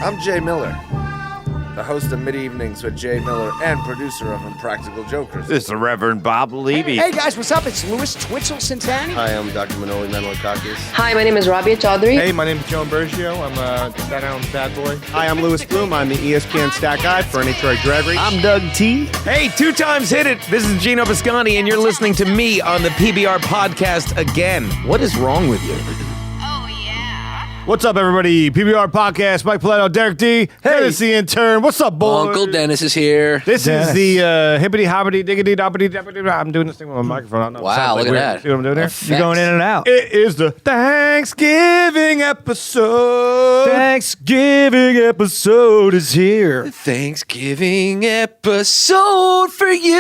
I'm Jay Miller, the host of Mid-Evenings with Jay Miller and producer of Impractical Jokers. This is the Reverend Bob Levy. Hey guys, what's up? It's Louis Twitchell Santani. Hi, I'm Dr. Manoli Manolakakis. Hi, my name is Rabia Chaudhry. Hey, my name is Joan Bergio. I'm a Staten Island bad boy. Hi, I'm Louis Bloom. I'm the ESPN stat guy for NHRA Drag Race. I'm Doug T. Hey, 2 times hit it. This is Gino Biscotti, and you're listening to me on the PBR podcast again. What is wrong with you? What's up, everybody? PBR Podcast, Mike Paletto, Derek D. Dennis the intern. What's up, boys? Uncle Dennis is here. This is the hippity hoppity diggity doppity doppity. I'm doing this thing with my microphone. I don't know. Wow, look at that. See what I'm doing here? Effects. You're going in and out. It is the Thanksgiving episode. Thanksgiving episode is here. Thanksgiving episode for you.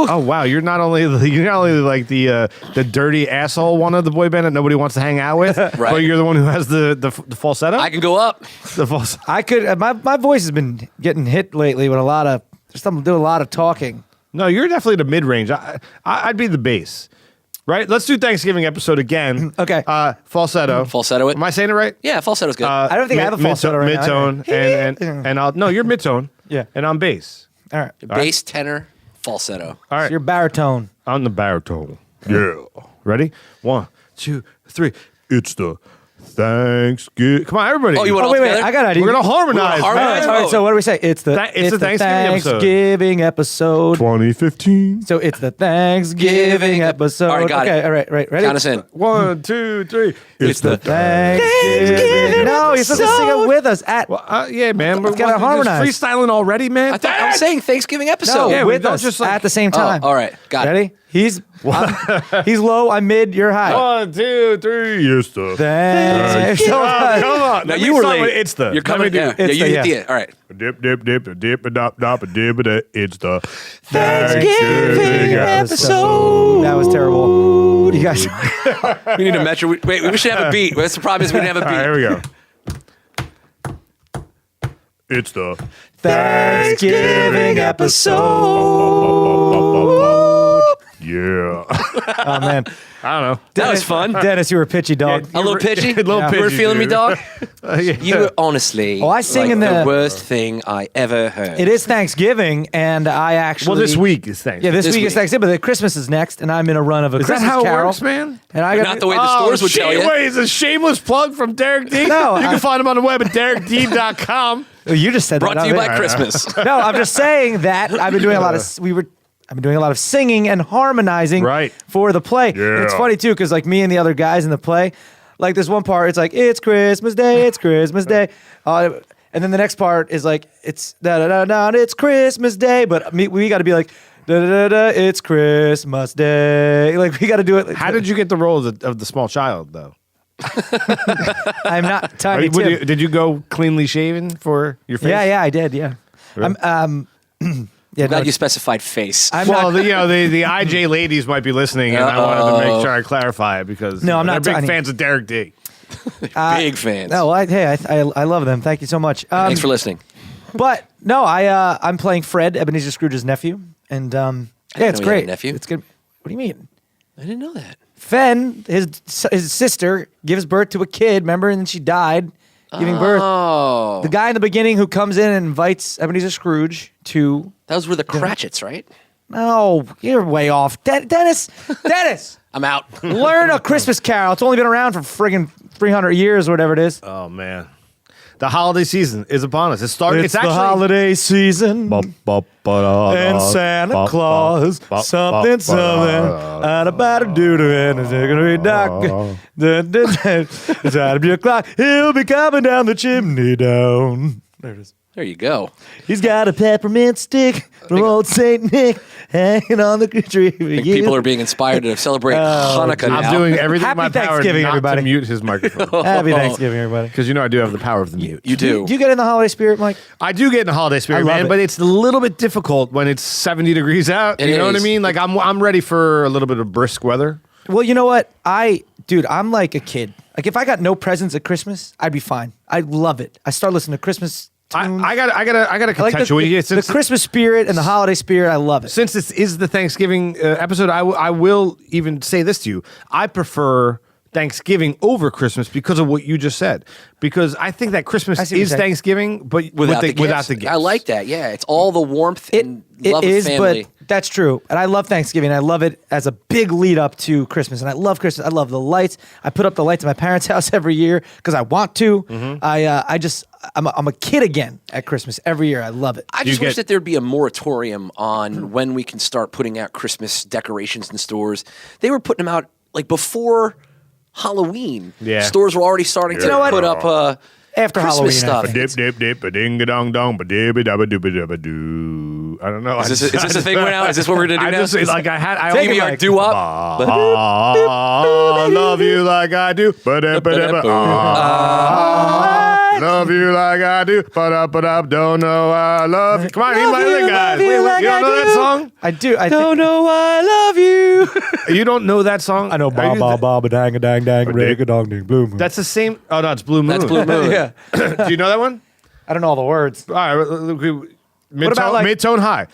Oh wow, you're not only like the dirty asshole one of the boy band that nobody wants to hang out with, but you're the one who has the falsetto. I can go up. The falsetto. I could. My voice has been getting hit lately with a lot of. I'm doing a lot of talking. No, you're definitely the mid range. I'd be the bass. Right? Let's do Thanksgiving episode again. Okay. Falsetto. Falsetto it. Am I saying it right? Yeah, falsetto's good. I don't think I have a falsetto right now. Midtone, and I'll you're midtone. Yeah. And I'm bass. All right. Bass, tenor, falsetto. All right. So you're baritone. I'm the baritone. Yeah. Ready? 1, 2, 3. It's the Thanksgiving. Come on, everybody. Oh, you want all Wait, together? I got an idea. We're gonna harmonize. We're gonna harmonize? All right, so what do we say? It's the It's the Thanksgiving episode. 2015. So it's the Thanksgiving episode. All right, got it. Okay, all right, ready? Count us in. 1, 2, 3. It's the Thanksgiving. No, you're supposed to sing it with us at. Yeah, man. We're gotta harmonize. freestyling already, man. I was saying Thanksgiving episode. No, Yeah, we with don't us just, like- at the same time. all right. Got it. Ready? He's low, I'm mid, you're high. 1, 2, 3. It's the Thanksgiving. Come on. No, Let you me were start late. with It's the. You're coming. Yeah, It's you the- hit the end. All right. Dip, dip, dip, dip, a dop, dop, a dip, a da. It's the Thanksgiving episode. That was terrible. You guys. We need a metro. Wait, we should have a beat. That's the problem is we didn't have a All right, here beat. we go. It's the Thanksgiving episode. Yeah. Oh, man. I don't know. That was fun. Dennis, you were pitchy, dog. A little pitchy. A little Yeah. You were pitchy, feeling me, dude. dog. Yeah. You were honestly. Oh, I sing like in the- worst thing I ever heard. It is Thanksgiving, and I actually. Well, this week is Thanksgiving. Yeah, this This week is week. Thanksgiving, but Christmas is next, and I'm in a run of a Is that Christmas how it carol. works, man? And I got Not the way the stores would tell you. Wait, is a shameless plug from Derek D? No, you I- can find him on the web at derekd.com. Oh, you just said Brought that. to you not by me. Christmas. No, I'm just saying that I've been doing a lot of. I've been doing a lot of singing and harmonizing Right. for the play. Yeah. And it's funny too, because like me and the other guys in the play, like there's one part, it's like it's Christmas Day, it's Christmas Day, and then the next part is like it's da da da da, it's Christmas Day, but we got to be like da da da da, it's Christmas Day, like we got to do it. How did you get the role of the small child, though? I'm not Tiny Would Tim. you- did you go cleanly shaven for your face? Yeah, I did. Yeah, Really? yeah. Glad no, you specified face. I'm Well, not. the IJ ladies might be listening, and I wanted to make sure I clarify it because No, I'm not they're big tiny. fans of Derek D. Big fans. No, I love them. Thank you so much. Thanks for listening. But no, I'm playing Fred, Ebenezer Scrooge's nephew, and yeah, it's know he had a great. nephew. It's good. What do you mean? I didn't know that. Fen, his sister, gives birth to a kid. Remember, and then she died giving birth. Oh. The guy in the beginning who comes in and invites Ebenezer Scrooge to. Those were the Cratchits, right? No, you're way off, Dennis. I'm out. Learn a Christmas Carol. It's only been around for friggin' 300 years or whatever it is. Oh man, the holiday season is upon us. It started. It's the holiday season. And Santa Claus, something, and about a doodle, and it's gonna be dark. It's out of your clock. He'll be coming down the chimney down. There it is. There you go. He's got a peppermint stick from old Saint Nick hanging on the tree. I think people are being inspired to celebrate Hanukkah now. I'm doing everything in Happy my power Thanksgiving, not everybody. to mute his microphone Happy Thanksgiving, everybody. because you know I do have the power of the mute. You do. Do you get in the holiday spirit, Mike? I do get in the holiday spirit, I love man, it. but it's a little bit difficult when it's 70 degrees out. It You know what I is. mean? Like I'm ready for a little bit of brisk weather. Well, you know what? Dude, I'm like a kid. Like if I got no presents at Christmas, I'd be fine. I love it. I start listening to Christmas tunes. I got a I like contextual. the Christmas spirit and the holiday spirit. I love it. Since this is the Thanksgiving episode, I will even say this to you. I prefer Thanksgiving over Christmas because of what you just said. Because I think that Christmas I see what you're is saying. Thanksgiving, but without the gifts. I like that. Yeah, it's all the warmth and love It is, of family. but that's true. And I love Thanksgiving. I love it as a big lead up to Christmas. And I love Christmas. I love the lights. I put up the lights at my parents' house every year because I want to. I'm a kid again at Christmas every year. I love it. I just wish that there'd be a moratorium on when we can start putting out Christmas decorations in stores. They were putting them out like before Halloween. Yeah. Stores were already starting to put up After Christmas Halloween, stuff. Dip dip dip ba ding dong dong ba dibba dabba dooba dabba doo. I don't know. Is this a thing right now? Is this what we're gonna do I now? just like I had. I Take only it PBR like- doo wop. I love you like I do. Love you like I do. Don't know I love you. Come on, anybody other guys? you You like don't I know that do. song? I do. I Don't know why I love you. You don't know that song? I know. Are you- Ba ba ba dang a dang dang rig a dong ding blue moon. That's the same. Oh no, it's Blue Moon. That's Blue Moon. Yeah. Do you know that one? I don't know all the words. All right. about, like- Mid-tone high.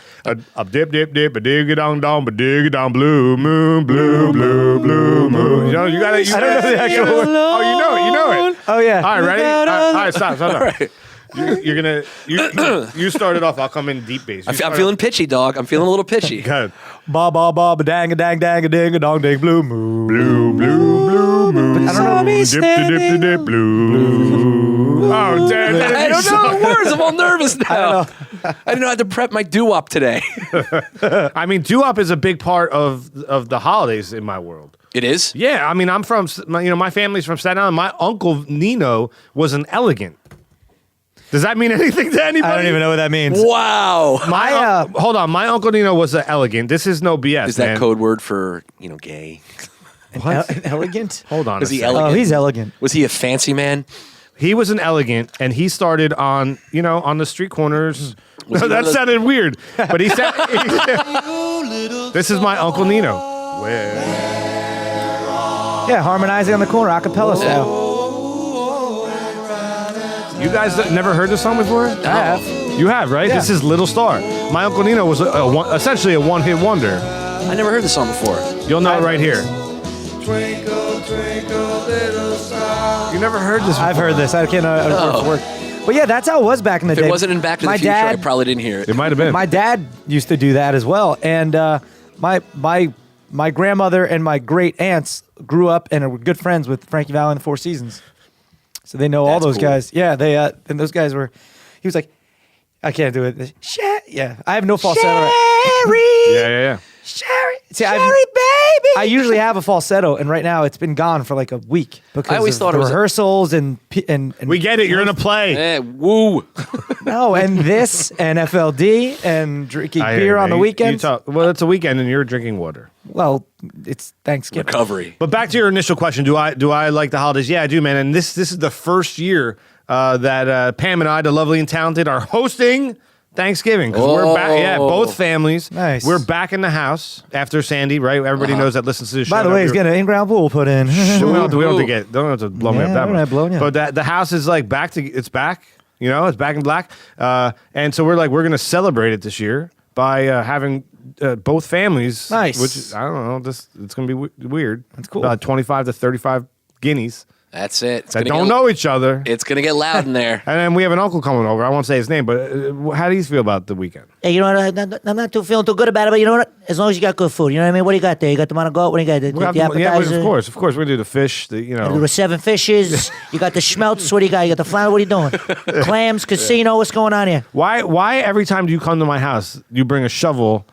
Up dip dip dip a dig dong dong ba dig dong blue moon. You know you gotta. I don't know the actual word. Oh, you know it. Oh yeah. All right, ready? All right, stop. You're gonna you started off. I'll come in deep bass. I'm feeling pitchy, dog. I'm feeling a little pitchy. Good. Ba ba ba ba dang a dang dang a ding a dong ding blue moon. Blue moon. I don't know. Dip blue. Oh, damn! I don't know the words. I'm all nervous now. I didn't know how to prep my doo-wop today. I mean, doo-wop is a big part of the holidays in my world. It is? Yeah, I mean, I'm from my family's from Staten Island. My uncle Nino was an elegant. Does that mean anything to anybody? I don't even know what that means. Wow. Hold on, my uncle Nino was an elegant. This is no BS. Is that man. code word for, gay? Elegant? Hold on. Was a he second. Oh, elegant? he's elegant. Was he a fancy man? He was an elegant, and he started on the street corners. Was he one That of those- sounded weird, but he said, "This is my Uncle Nino." Yeah, harmonizing on the corner, a cappella style. You guys never heard this song before? I have. You have, right? Yeah. This is Little Star. My Uncle Nino was essentially a one-hit wonder. I never heard the song before. You'll know it right here. You never heard this before? I've heard this. I can't know word for word. But yeah, that's how it was back in the If day. it wasn't in Back to the My Future, I dad, probably didn't hear it. It might have been. My dad used to do that as well, and my grandmother and my great aunts grew up and are good friends with Frankie Valli and the Four Seasons, so they know all That's those cool. guys. Yeah, they and those guys were. He was like, I can't do it. Yeah, I have no falsetto. Sherry, Yeah. Sherry, baby. I usually have a falsetto, and right now it's been gone for like a week because I always of thought the it was rehearsals and We get it. You're in a play. Woo. no, and this and FLD and drinking I hear beer you, on the man. weekends. Well, it's a weekend, and you're drinking water. Well, it's Thanksgiving. Recovery. But back to your initial question: Do I like the holidays? Yeah, I do, man. And this is the first year that Pam and I, the lovely and talented, are hosting Thanksgiving because we're back. Yeah, both families. Nice. We're back in the house after Sandy. Right. Everybody knows that listens to the show. By the way, he's getting an in-ground pool put in. We don't have to blow me up Yeah, that we're much. not blowing you up. But the house is like it's back. It's back in black. And so we're going to celebrate it this year by having both families. Nice. Which I don't know. It's going to be weird. That's cool. About 25 to 35 guineas That's it. It's that gonna don't know each other. It's going to get loud in there. And then we have an uncle coming over. I won't say his name, but how do you feel about the weekend? Hey, you know what? I'm not too feeling too good about it, but you know what? As long as you got good food, you know what I mean? What do you got there? You got the monogoat? What do you got? The appetizer? Of course. We're going to do the fish. You do 7 fishes. You got the schmelts. What do you got? You got the flounder. What are you doing? Clams, casino. What's going on here? Why every time you come to my house, you bring a shovel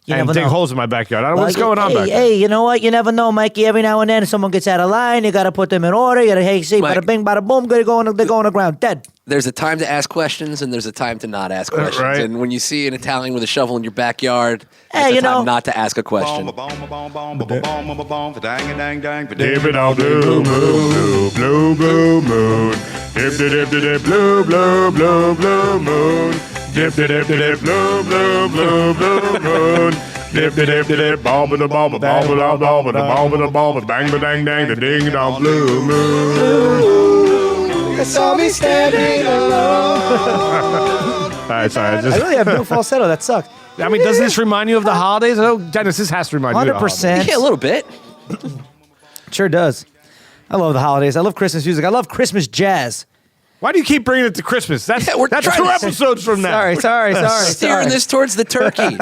You and never dig know. holes in my backyard? I don't know what's Well, going on hey, back there. Hey, you know what? You never know, Mikey. Every now and then, someone gets out of line. You got to put them in order. You got to, hey, see, Mike. bada bing, bada boom. They're going on the ground dead. There's a time to ask questions and there's a time to not ask questions. Right. And when you see an Italian with a shovel in your backyard, Hey, it's you a time know- not to ask a question. Dip it on blue moon, blue moon. Dip dip dip blue moon. Dip dip dip blue moon. Dip dip bomb the bomb bang dang dang the ding dong blue moon. You saw me standing alone. All right, sorry. I really have no falsetto. That sucks. I mean, doesn't this remind you of the holidays? Oh, Dennis, this has to remind you of the holidays. 100%. Yeah, a little bit. Sure does. I love the holidays. I love Christmas music. I love Christmas jazz. Why do you keep bringing it to Christmas? That's we're that's trying 2 to- episodes from now. Sorry. Steering this towards the turkey.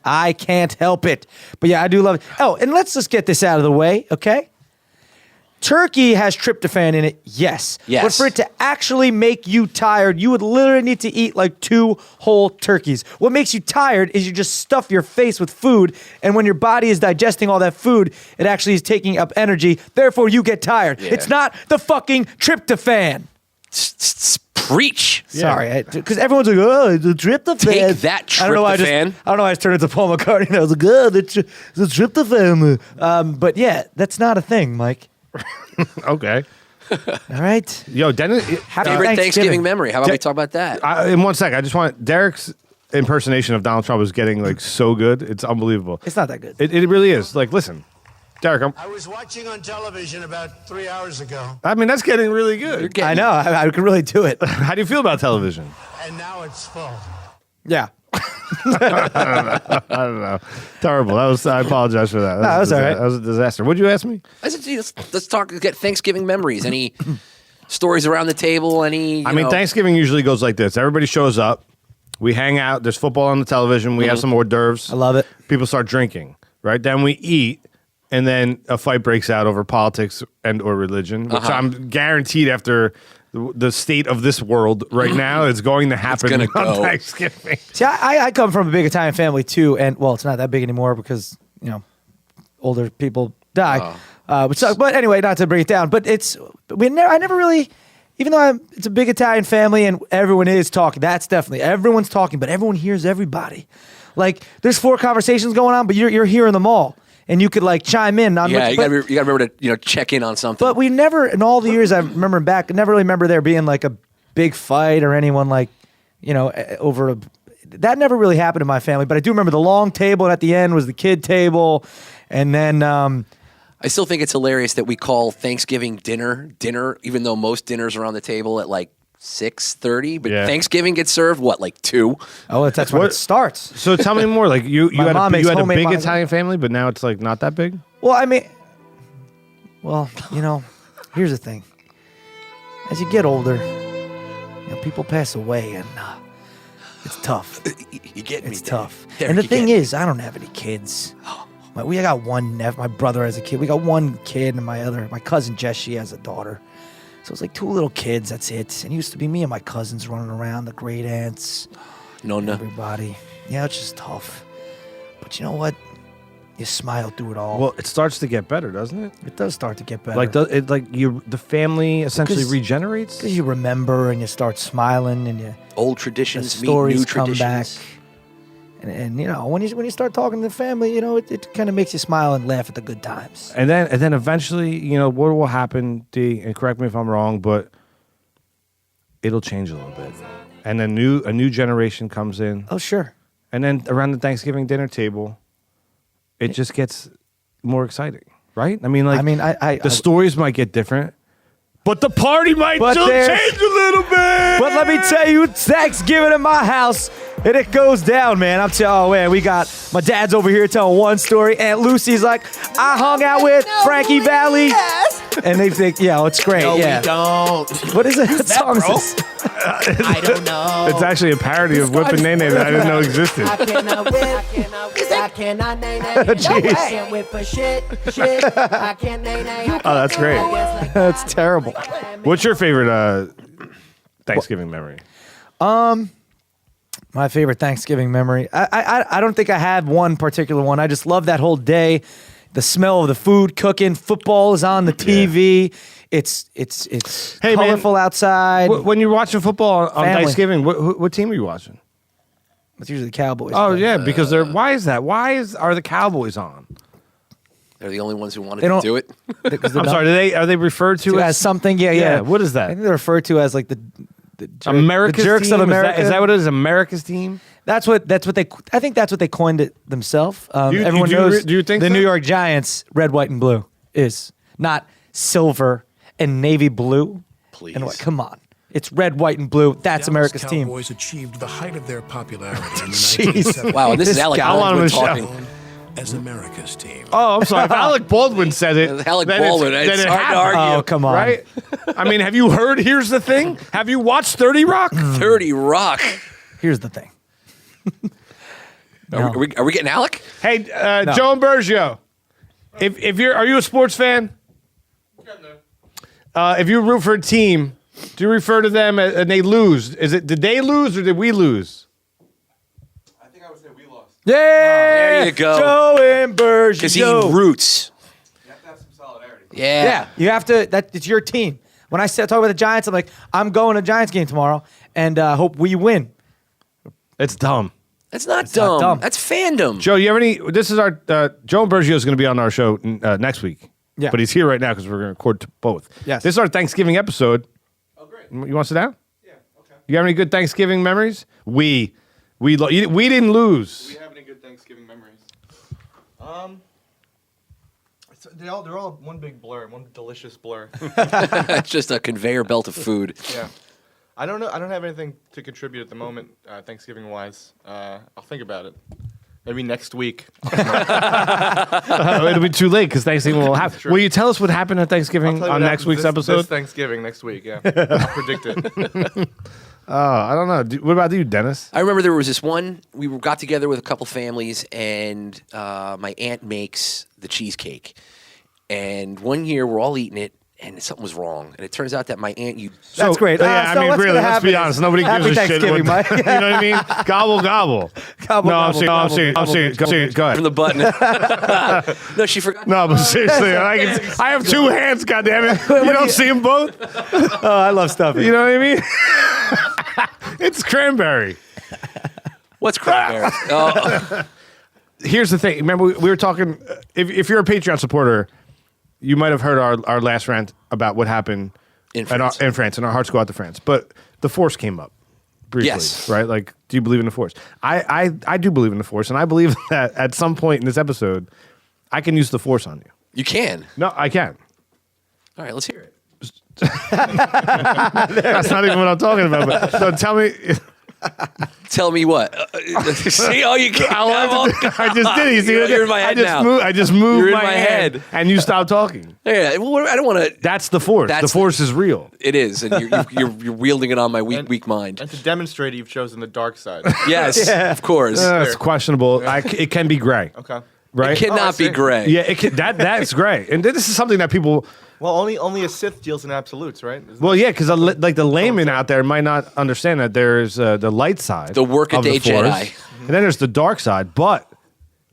I can't help it. But yeah, I do love it. Oh, and let's just get this out of the way, okay? Turkey has tryptophan in it, yes. Yes. But for it to actually make you tired, you would literally need to eat like 2 whole turkeys. What makes you tired is you just stuff your face with food, and when your body is digesting all that food, it actually is taking up energy. Therefore, you get tired. Yeah. It's not the fucking tryptophan. Preach. Sorry, because everyone's like, "Oh, the tryptophan." Take that, I don't know why tryptophan. I don't know why I just turned into Paul McCartney. And I was like, "Oh, the tryptophan." But yeah, that's not a thing, Mike. Okay. All right. Yo, Dennis. Happy Favorite Thanksgiving memory. How about we talk about that? In 1 sec, I just want Derek's impersonation of Donald Trump is getting like so good. It's unbelievable. It's not that good. It really is. Like, listen, Derek. I was watching on television about 3 hours ago, I mean, that's getting really good. I know. I could really do it. How do you feel about television? and now it's full. Yeah. I don't know. Terrible. I apologize for that. that was all right. That was a disaster. What'd you ask me? I said, gee, let's talk. Get Thanksgiving memories. Any stories around the table? Any? I mean, Thanksgiving usually goes like this. Everybody shows up. We hang out. There's football on the television. We have some hors d'oeuvres. I love it. People start drinking, right? Then we eat, and then a fight breaks out over politics and or religion, which I'm guaranteed after the state of this world right now is going to happen gonna on go. Thanksgiving. See, I come from a big Italian family too, and well, it's not that big anymore because older people die. But anyway, not to bring it down, but I never really, even though it's a big Italian family and everyone is talking. That's definitely everyone's talking, but everyone hears everybody. Like there's 4 conversations going on, but you're hearing them all, and you could like chime in on. Yeah, you got to remember to check in on something. But we never, in all the years I remember back, I never really remember there being like a big fight or anyone like, over that never really happened in my family. But I do remember the long table, and at the end was the kid table, and then I still think it's hilarious that we call Thanksgiving dinner, even though most dinners are on the table at like 6:30. But Yeah. Thanksgiving gets served like 2. oh, that's when it starts. So tell me more. Like you My had mom a makes homemade big lasagna. Italian family, but now it's like not that big. Well, I mean, here's the thing. As you get older, people pass away, and it's tough. You get me. It's tough. There, And the you thing get me. is, I don't have any kids. We got one my brother has a kid. We got one kid, and my cousin Jess, she has a daughter. So it's like 2 little kids, that's it. And it used to be me and my cousins running around, the great aunts, No. everybody. Yeah, it's just tough. But you know what? You smile through it all. Well, it starts to get better, doesn't it? it does start to get better. Like the family essentially Because- regenerates. Because you remember and you start smiling and Old the traditions meet stories new come back. traditions. And when you start talking to the family, it kind of makes you smile and laugh at the good times. And then eventually, what will happen, D, and correct me if I'm wrong, but it'll change a little bit. And a new generation comes in. Oh, sure. And then around the Thanksgiving dinner table, it just gets more exciting, right? I mean, the stories might get different, but the party might But still there's- change a little bit. But let me tell you, it's Thanksgiving at my house, and it goes down, man. Oh, man, we got my dad's over here telling one story. Aunt Lucy's like, I hung out with Frankie Valli. And they think, it's great. No, yeah. we don't. What is it? What song is this? I don't know. It's actually a parody of Whip and Nene that I didn't know existed. I cannot whip. I cannot nay nay. Jeez. I can't whip for shit. I can't nay nay. Oh, that's great. That's terrible. What's your favorite Thanksgiving memory? My favorite Thanksgiving memory. I don't think I had one particular one. I just love that whole day. The smell of the food cooking. Football is on the TV. It's Hey, man. colorful outside. When you're watching football on Family. Thanksgiving, what team are you watching? It's usually the Cowboys. Oh but- yeah, because they're. Why is that? Are the Cowboys on? They're the only ones who wanted They to don't- do it. because they're I'm not- sorry. Are they referred to as something. Yeah. What is I that? think they're referred to as like the America's the jerks team? of America. Is that what it is? America's team? That's what they. I think that's what they coined it themselves. You Everyone do- knows. do you think the so? New York Giants, red, white, and blue is not silver and navy blue? Please. And what? Come on, it's red, white, and blue. That's America's team. Cowboys achieved the height of their popularity in the Jeez. 1970s. Wow, and this is This Alec guy- I want him Baldwin to shout. talking. as America's team. Oh, I'm sorry. If Alec Baldwin said it, Alec then Baldwin, it's then it hard to happened, argue. Oh, come on. right? I mean, have you heard? Here's the thing. Have you watched 30 Rock? 30 Rock. Here's the thing. Are we getting Alec? Hey, Joe and Bergio, are you a sports fan? If you root for a team, do you refer to them and they lose? Did they lose or did we lose? Yeah. There you go. Joe and Bergio. Because he roots. You have to have some solidarity. Yeah, you have to. It's your team. When I talk about the Giants, I'm like, I'm going to Giants game tomorrow, and hope we win. It's dumb. That's not not dumb. dumb. That's fandom. Joe, you have any? This is our Joe and Bergio is going to be on our show next week. Yeah. But he's here right now because we're going to record both. Yes. This is our Thanksgiving episode. Oh, great. You want to sit down? Yeah. Okay. You have any good Thanksgiving memories? We didn't lose. Do we have any good Thanksgiving memories? They're all one big blur, one delicious blur. It's just a conveyor belt of food. Yeah. I don't know. I don't have anything to contribute at the moment, Thanksgiving wise. I'll think about it. Maybe next week. It'll be too late because Thanksgiving will happen. True. Will you tell us what happened at Thanksgiving on next week's episode? This Thanksgiving next week. Yeah, I'll predict it. I don't know. What about you, Dennis? I remember there was this one, we got together with a couple families, and my aunt makes the cheesecake. And one year we're all eating it, and something was wrong. And it turns out that my aunt, That's great. Yeah, So I mean, what's really, gonna let's be happen honest. is- Nobody gives Happy a shit. Thanksgiving, Mike. You know what I mean? Gobble, gobble. Gobble, No, I'm gobble, serious. gobble, gobble, Serious. Go from ahead. the button. No, she forgot. No, but seriously, I have two hands, goddammit. You don't see them both? Oh, I love stuffing. You know what I mean? It's cranberry. What's cranberry? Oh, Here's the thing. Remember, we were talking. If you're a Patreon supporter, you might have heard our last rant about what happened In France. in France, and our hearts go out to France. But the Force came up briefly, Yes. right? Like, do you believe in the Force? I do believe in the Force, and I believe that at some point in this episode, I can use the Force on you. you can. No, I can. All right, let's hear it. That's not even what I'm talking about. But so tell me. Tell me what. See, oh, you can't. I just did it. You see what I did? You're in my head now. I just moved You're in my my hand, head. and you stopped talking. Yeah, well, I don't want to. That's the Force. The Force is real. It is, and you're wielding it on my weak mind. And to demonstrate, you've chosen the dark side. Yes, of course. It's questionable. It can be gray. Okay. Right? It cannot be see. gray. Yeah, that's gray. And this is something that people. Well, only a Sith deals in absolutes, right? Isn't Well, yeah, because like the layman out there might not understand that there's the light side, The workaday of the Force, Jedi. and then there's the dark side. But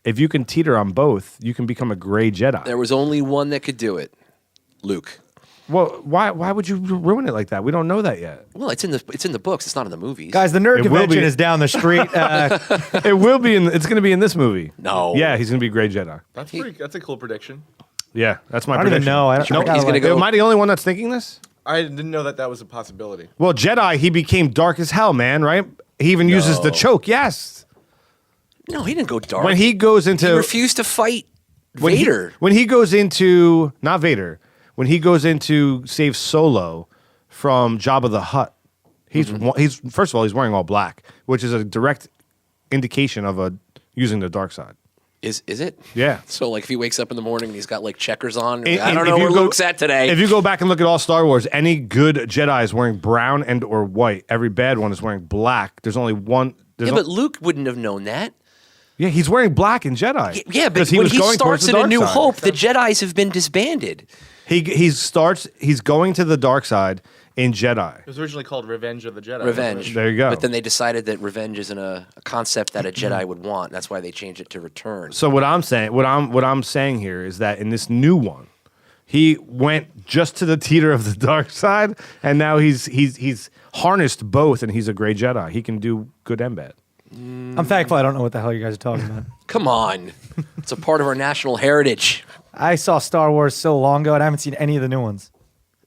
if you can teeter on both, you can become a gray Jedi. There was only one that could do it, Luke. Well, why would you ruin it like that? We don't know that yet. Well, it's in the books. It's not in the movies. Guys, the nerd It will convention be. is down the street. It will be in. It's going to be in this movie. No. Yeah, he's going to be a gray Jedi. That's a cool prediction. Yeah, that's my I don't even prediction. know. I gotta he's gonna go- Am I the only one that's thinking this? I didn't know that was a possibility. Well, Jedi, he became dark as hell, man. Right? He even uses the choke. Yes. No, he didn't go dark. When he goes into He refused to fight when Vader. when he goes into not Vader, when he goes into save Solo from Jabba the Hutt, he's first of all he's wearing all black, which is a direct indication of using the dark side. Is it? Yeah. So like if he wakes up in the morning and he's got like checkers on, And- I don't and know if you where go- Luke's at today. If you go back and look at all Star Wars, any good Jedi is wearing brown and or white. Every bad one is wearing black. There's only one. yeah, but Luke wouldn't have known that. Yeah, he's wearing black in Jedi. Yeah, but 'Cause when was he going towards starts the in A dark New side. Hope, the Jedis have been disbanded. He's going to the dark side in Jedi. It was originally called Revenge of the Jedi. Revenge. There you go. But then they decided that revenge isn't a concept that a Jedi would want. That's why they changed it to Return. So what I'm saying here is that in this new one, he went just to the teeter of the dark side, and now he's harnessed both, and he's a gray Jedi. He can do good and bad. I'm thankful I don't know what the hell you guys are talking about. Come on. It's a part of our national heritage. I saw Star Wars so long ago, and I haven't seen any of the new ones.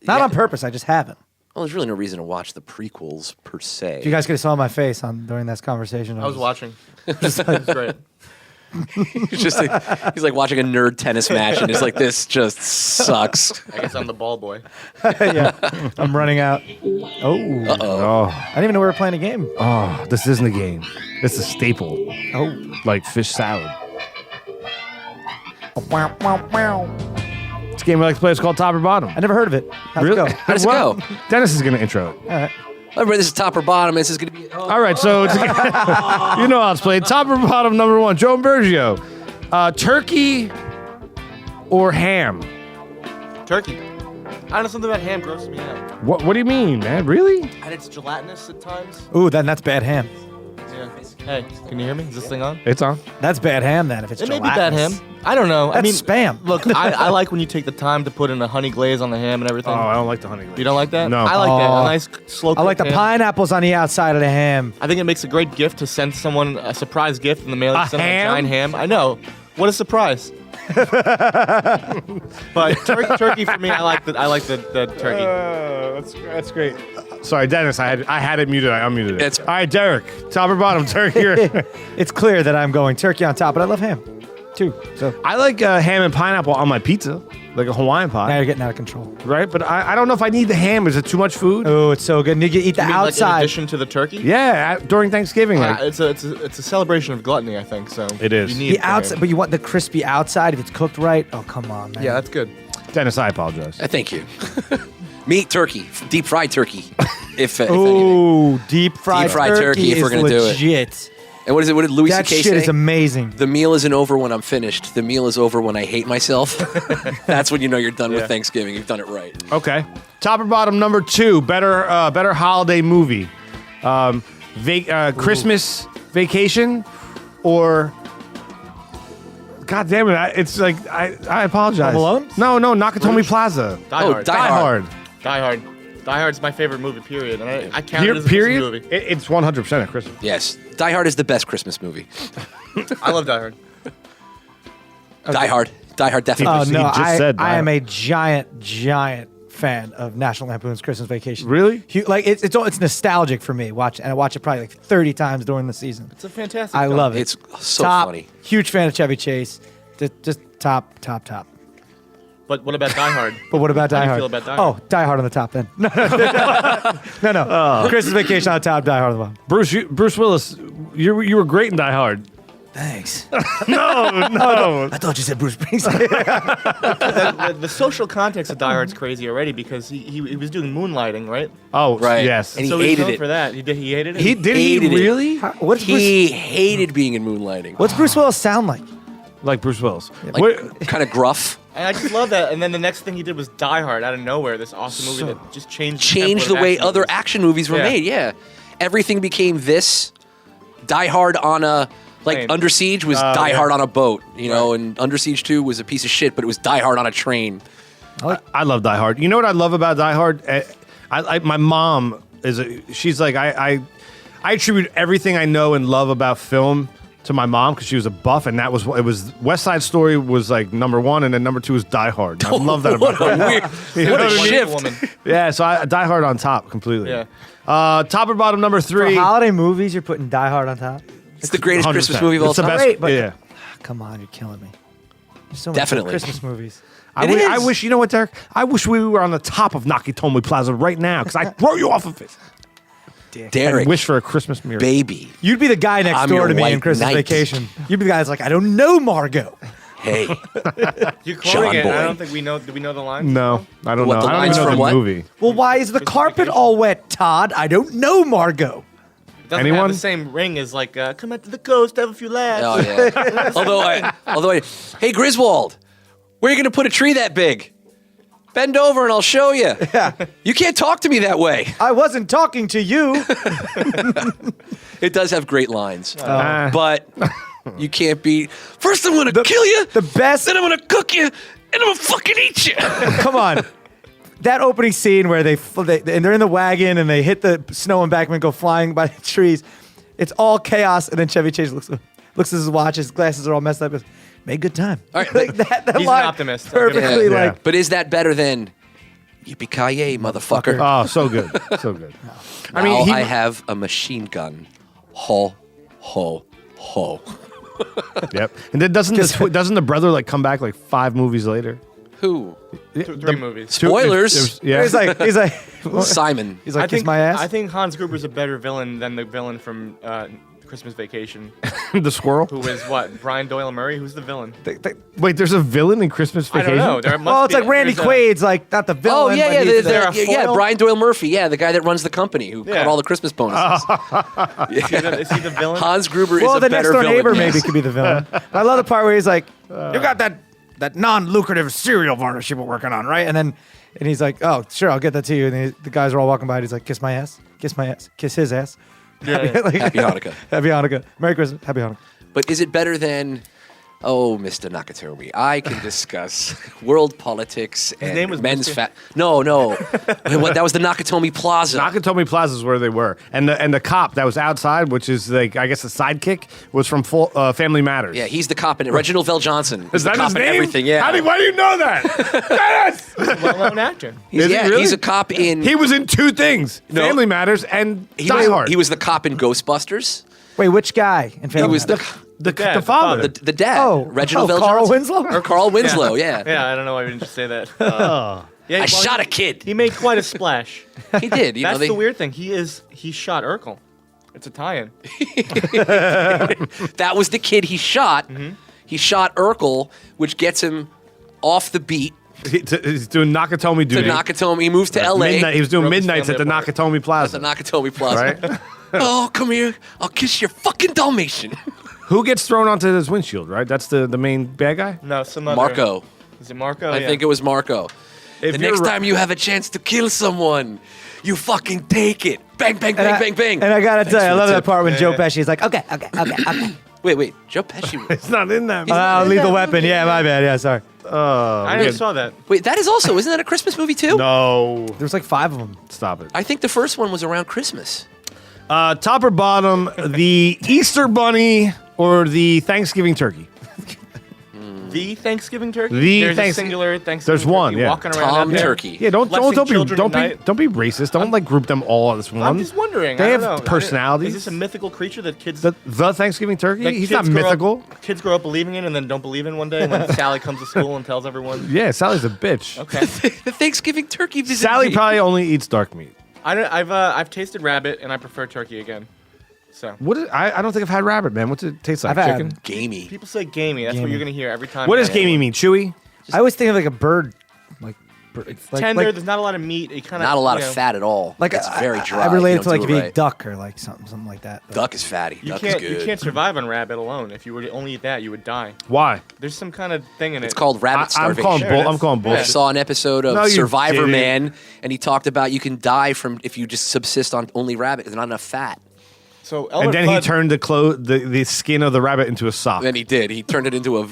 Not Yeah. on purpose. I just haven't. Well, there's really no reason to watch the prequels per se. If you guys could have saw my face during this conversation. I was watching. It was great. He's like watching a nerd tennis match, and he's like, "This just sucks." I guess I'm the ball boy. Yeah, I'm running out. Oh, Oh, I didn't even know we were playing a game. this isn't a game. It's a staple, Oh, like fish salad. It's a game we like to play. It's called Top or Bottom. I never heard of it. How's it go? How does it Well, go? Dennis is going to intro it. All right. Everybody, this is top or bottom. This is going to be. All right, so it's you know how it's played. Top or bottom, number one. Joe and Bergio. Turkey or ham? Turkey. I don't know, something about ham grosses me out. What do you mean, man? Really? And it's gelatinous at times. Ooh, that's bad ham. Yeah. Hey, can you hear me? Is this thing on? It's on. That's bad ham then if it's It may be bad ham. gelatinous. I don't know. I mean, That's spam. Look, I like when you take the time to put in a honey glaze on the ham and everything. Oh, I don't like the honey glaze. You don't like that? No. I like that. Oh. A nice slow I like the ham. pineapples on the outside of the ham. I think it makes a great gift to send someone a surprise gift in the mail. You A send them ham? a giant ham. I know. What a surprise. But turkey for me, I like the turkey. That's great. Sorry, Dennis. I had it muted. I unmuted it. It's- All right, Derek. Top or bottom, turkey or It's clear that I'm going turkey on top, but I love ham too. So I like ham and pineapple on my pizza, like a Hawaiian now pie, you're getting out of control. right? But I don't know if I need the ham. Is it too much food? Oh, it's so good. And you can eat the You mean, like, in outside. addition to the turkey? Yeah, during Thanksgiving. Like, It's a celebration of gluttony, I think. So It is. You need The outside, but you want the crispy outside if it's cooked right. Oh, come on, man. Yeah, that's good. Dennis, I apologize. Thank you. Meat turkey, deep fried turkey. If anything. Oh, deep fried turkey if we're gonna do it. legit. And what is it? What did Louis That C.K. shit say? is amazing. The meal isn't over when I'm finished. The meal is over when I hate myself. That's when you know you're done with Thanksgiving. You've done it right. Okay. Top or bottom, number two. Better holiday movie. Christmas Vacation or. God damn it! It's like I apologize. Home Alone? No, Nakatomi Plaza. Die Oh, Hard. Die Hard. Die Hard. Die Hard's my favorite movie. Period. And I count it as a Period. Christmas movie. It's 100% a Christmas. Yes. Die Hard is the best Christmas movie. I love Die Hard. Die Hard. Die Hard definitely. Oh He no, just said I am that. a giant fan of National Lampoon's Christmas Vacation. Really? Like it's nostalgic for me. I watch it probably like 30 times during the season. It's a fantastic. I film. love it. It's so top, funny. Huge fan of Chevy Chase. Just top. But what about Die Hard? But what about Die How do you Hard? feel about Die Oh, Hard? Die Hard on the top then. No. Christmas Vacation on the top, Die Hard on the bottom. Bruce Willis, you were great in Die Hard. Thanks. No. I thought you said Bruce Springsteen. The social context of Die Hard's crazy already because he was doing moonlighting, right? Oh, Right. yes. And he so he's hated known it. for that. He hated it. He hated it. really? What's He hated being in moonlighting. Bruce Willis sound like? Like Bruce Willis. Like, kind of gruff. And I just love that. And then the next thing he did was Die Hard out of nowhere. This awesome movie that just changed Changed the tempo of way action other movies. action movies were Yeah. made. Yeah. Everything became this. Die Hard on a. Like Plane. Under Siege was Die Hard on a boat, you know, and Under Siege 2 was a piece of shit, but it was Die Hard on a train. I love Die Hard. You know what I love about Die Hard? My mom she's like, I attribute everything I know and love about film to my mom because she was a buff, and it was West Side Story was like number one, and then number two was Die Hard. I love that about What a her. weird, You what know a what I mean? shift. Woman. Yeah, so Die Hard on top completely. Yeah. Top or bottom, number For three. holiday movies, you're putting Die Hard on top? It's the greatest 100%. Christmas movie of all It's the time. best. Great, but- yeah. Come on, you're killing me. There's so many Definitely. Christmas movies. I is. wish, you know what, Derek? I wish we were on the top of Nakatomi Plaza right now because I'd throw you off of it. Derek, I wish for a Christmas miracle. baby. You'd be the guy next I'm door your to me in white Christmas knight. Vacation. You'd be the guy that's like, I don't know Margot. Hey, You're John quoting it. Boy. I don't think we know. Do we know the lines? No, I don't What, know. the I don't lines even know from the what? movie. Well, why is the carpet all wet, Todd? I don't know Margot. It doesn't Anyone? have the same ring as like come out to the coast, have a few laughs. oh yeah. although I, hey Griswold, where are you going to put a tree that big? Bend over and I'll show you. Yeah. You can't talk to me that way. I wasn't talking to you. It does have great lines, Ah. but you can't be. First, I'm going to kill you. The best. Then I'm going to cook you, and I'm going to fucking eat you. Come on. That opening scene where they're in the wagon and they hit the snow embankment, go flying by the trees. It's all chaos, and then Chevy Chase looks at his watch, his glasses are all messed up. Made good time. All right, Like that He's an line optimist. I'll give him Perfectly, that. Yeah. like But is that better than yippee-ki-yay, motherfucker? Oh, so good. So good. I Now mean, I have a machine gun. Ho, ho, ho. Yep. And then doesn't the brother like come back like 5 movies later? Who? Three movies. Spoilers. Yeah. he's like Simon. kiss my ass. I think Hans Gruber's a better villain than the villain from Christmas Vacation, The squirrel. who is what? Brian Doyle Murray? Who's the villain? Wait, there's a villain in Christmas I Vacation? don't know. There must Well, it's be- like Randy there's a- Quaid's, like not the Oh villain. yeah, but yeah, he's the- there a yeah. foil? Brian Doyle Murphy, yeah, the guy that runs the company who Yeah. got all the Christmas bonuses. Is he the villain? Hans Gruber Well, is a the next better door villain. neighbor yes. maybe could be the villain. I love the part where he's like, "You got that non-lucrative cereal partnership we're working on, right?" And he's like, "Oh, sure, I'll get that to you." And the guys are all walking by, and he's like, "Kiss my ass, kiss my ass, kiss his ass." Yeah. Happy Hanukkah. Happy Hanukkah, Merry Christmas, Happy Hanukkah. But is it better than, oh, Mr. Nakatomi, I can discuss world politics and name was men's Mr. fat. No. What, that was the Nakatomi Plaza. Nakatomi Plaza is where they were, and the cop that was outside, which is like I guess the sidekick, was from Family Matters. Yeah, he's the cop in it. Reginald Vell Johnson. Is the that cop his in name? everything. Yeah. Why do you know that? Yes! Well-known actor. He's, Is he yeah, really? he's a cop in. He was in two things: No. Family Matters and he Die was, Hard. he was the cop in Ghostbusters. Wait, which guy in Family He was Matters? the dad, the father. the dad. Oh, Reginald oh, Vell Carl Johnson. Winslow? Or Carl Winslow. Yeah. Yeah, I don't know why we didn't just say that. I Yeah, well, shot a kid. He made quite a splash. He did. You That's know, they, the weird thing. He shot Urkel. It's a tie-in. That was the kid he shot. Mm-hmm. He shot Urkel, which gets him off the beat He's doing Nakatomi to duty. Nakatomi. He moves to L.A. Midnight. He was doing Broke his midnights at the family apart. Nakatomi At Plaza. the Nakatomi Plaza. Right? Oh, come here. I'll kiss your fucking Dalmatian. Who gets thrown onto his windshield? Right, that's the main bad guy. No, some other. Marco. Is it Marco? I think it was Marco. If The you're next ri- time you have a chance to kill someone, you fucking take it. Bang, bang, bang, bang, bang. And I gotta tell you, I for the love that tip. part when Joe Pesci is like, "Okay." Wait. Joe Pesci. It's not in that. Lethal Weapon. Yeah, my bad. Yeah, sorry. I never saw that. Wait, that is also, isn't that a Christmas movie too? No, There's like 5 of them. stop it. I think the first one was around Christmas. Top or bottom, the Easter Bunny or the Thanksgiving turkey? The Thanksgiving turkey. The There's a Thanks- singular Thanksgiving. There's one, turkey yeah. walking around Tom out there. Turkey. Yeah, don't Blessing be children at night. don't be racist. Don't like group them all as one. I'm just wondering. They I have don't know. personalities. Is this a mythical creature that kids? The Thanksgiving turkey? that He's kids not grow mythical. Kids grow up believing in and then don't believe in one day when Sally comes to school and tells everyone. Yeah, Sally's a bitch. Okay. The Thanksgiving turkey visit. Sally probably only eats dark meat. I've tasted rabbit and I prefer turkey again. So I don't think I've had rabbit, man. What's it taste like? I've had- Chicken? gamey. people say gamey. That's what Gamey. you're gonna hear every time. What you does have gamey one. mean? Chewy? I always think of like a bird, like Tender. like, there's not a lot of meat. It kind of Not a lot of fat at all. like it's very dry. I relate you it to like don't if do you it eat right. duck or like something like that. Duck is fatty. You Duck can't. is good. You can't survive on rabbit alone. If you were to only eat that, you would die. Why? There's some kind of thing in it. It's called rabbit I'm starvation. calling, Sure it I'm is. calling I bullshit. saw an episode of No, you Survivor didn't. Man, and he talked about you can die from if you just subsist on only rabbit. There's not enough fat. So Elmer And then he Fudd- turned the skin of the rabbit into a sock. And he did. He turned it into a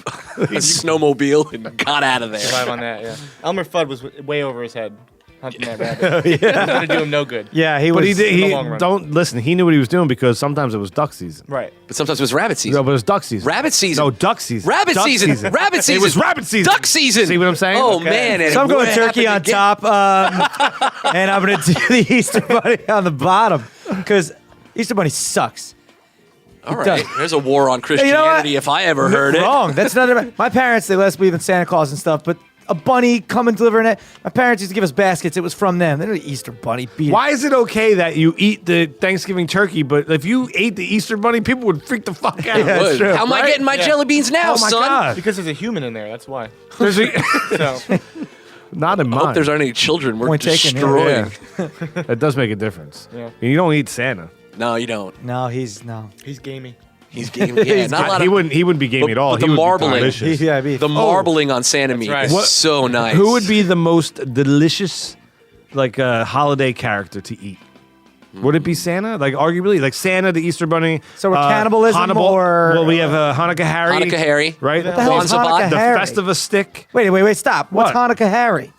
snowmobile and got out of there. survive on that. Yeah. Elmer Fudd was way over his head hunting that rabbit. It's gonna do him no good. Yeah, he But was. he did. in the He long run. don't listen. He knew what he was doing because sometimes it was duck season. Right. But sometimes it was rabbit No, season. but it was duck season. Rabbit season. No, duck season. Rabbit Duck season. Rabbit season. It was rabbit season. Duck season. See what I'm saying? Oh Okay. man! And So I'm going what turkey on happened again? top, and I'm gonna do the Easter Bunny on the bottom because Easter Bunny sucks. All right, there's a war on You know Christianity what? if I ever heard it. Wrong. That's not about my parents. They let us believe in Santa Claus and stuff, but a bunny come and deliver it. My parents used to give us baskets. It was from them. They don't eat Easter Bunny. Beat it. Why is it okay that you eat the Thanksgiving turkey, but if you ate the Easter bunny, people would freak the fuck out? Yeah, that's Would. true. How am I Right? getting my Yeah. jelly beans now, Oh my son? god! Because there's a human in there. That's why. There's a, So not in I hope mine. there's any children we're Point taken, yeah. destroying. Yeah. That does make a difference. Yeah. And you don't eat Santa. No, you don't. No, he's no. he's gamey. He's getting yeah, not a lot He of wouldn't be game But- at all. but the He would be marbling. delicious. Yeah, beef. the marbling on Santa meat right. is What- so nice. Who would be the most delicious, like holiday character to eat? Would it be Santa? Like arguably, like Santa, the Easter Bunny. So we're cannibalism Hannibal, or- well, we have Hanukkah Harry. Hanukkah Harry. right? What the hell is Hanukkah the Harry? Festivus stick. Wait, stop. What's What? Hanukkah Harry?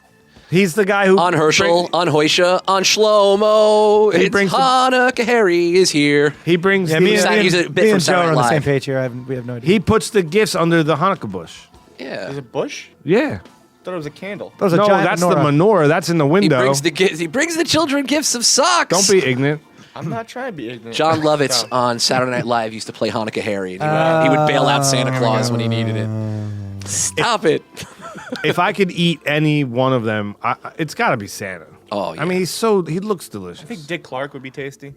He's the guy who On Herschel, on Hoisha, on Shlomo. He It's brings the- Hanukkah Harry is here. He brings. Yeah, he, me and, He's a bit me from and Joe Saturday are on the Night same Live. page here. We have no idea. he puts the gifts under the Hanukkah bush. Yeah. There's a bush. Yeah. Thought it was a candle. That was a No, giant that's menorah. the menorah. That's in the He window. brings the children gifts of socks. Don't be ignorant. I'm not trying to be ignorant. John Lovitz So, on Saturday Night Live used to play Hanukkah Harry. And he would bail out Santa Claus when he needed it. Stop it. If I could eat any one of them, it's got to be Santa. Oh, yeah. I mean, he looks delicious. I think Dick Clark would be tasty.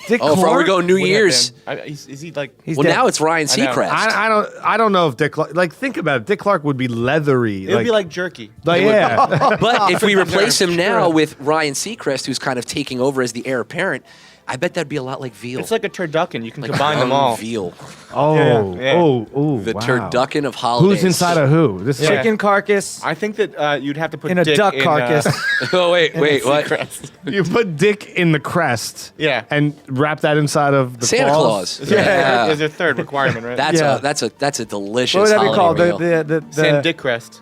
Dick Oh, for Clark? we go New Would have Year's. been. Is he like? He's Well, dead. now it's Ryan I know. Seacrest. I don't know if Dick Clark, like, think about it. Dick Clark would be leathery. It would be like jerky. yeah. But if we replace him now with Ryan Seacrest, who's kind of taking over as the heir apparent, I bet that'd be a lot like veal. It's like a turducken. You can like combine them ground all. Veal. Oh, Yeah. oh, The wow. turducken of holidays. Who's inside of who? This is Chicken carcass I think that you'd have to put in a Dick duck in, carcass. Oh, wait, what? crest. you put Dick in the crest. Yeah. And wrap that inside of the Santa claws. Claus. There's a third requirement, right? That's a delicious what would that be called? holiday meal. The Saint Dick crest.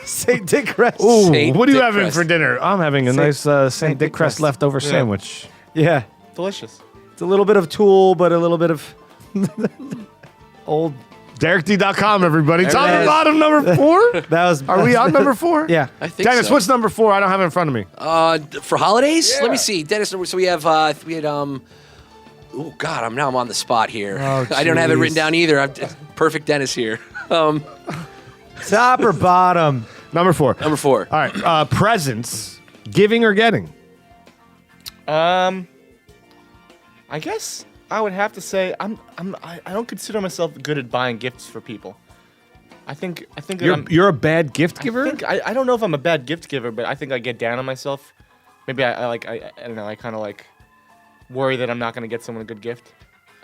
Saint Dick Crest. Ooh, Saint what are you Dick having crest. for dinner? I'm having a nice St. Dick Dick crest crest. leftover sandwich. Yeah, Delicious. it's a little bit of Tool, but a little bit of old. DerekD.com, everybody. Top it and is. bottom number 4? That was. Are we on number 4? Yeah. I think Dennis, so. what's number 4? I don't have it in front of me. For holidays? Let me see. Dennis, so we had oh God, I'm on the spot here. Oh, I don't have it jeez. written down either. Perfect Dennis here. Top or bottom? Number 4. Number 4. All right. Presents. Giving or getting? I guess I would have to say I don't consider myself good at buying gifts for people. I think that You're a bad gift giver? I don't know if I'm a bad gift giver, but I think I get down on myself. Maybe I don't know. I kind of like worry that I'm not going to get someone a good gift.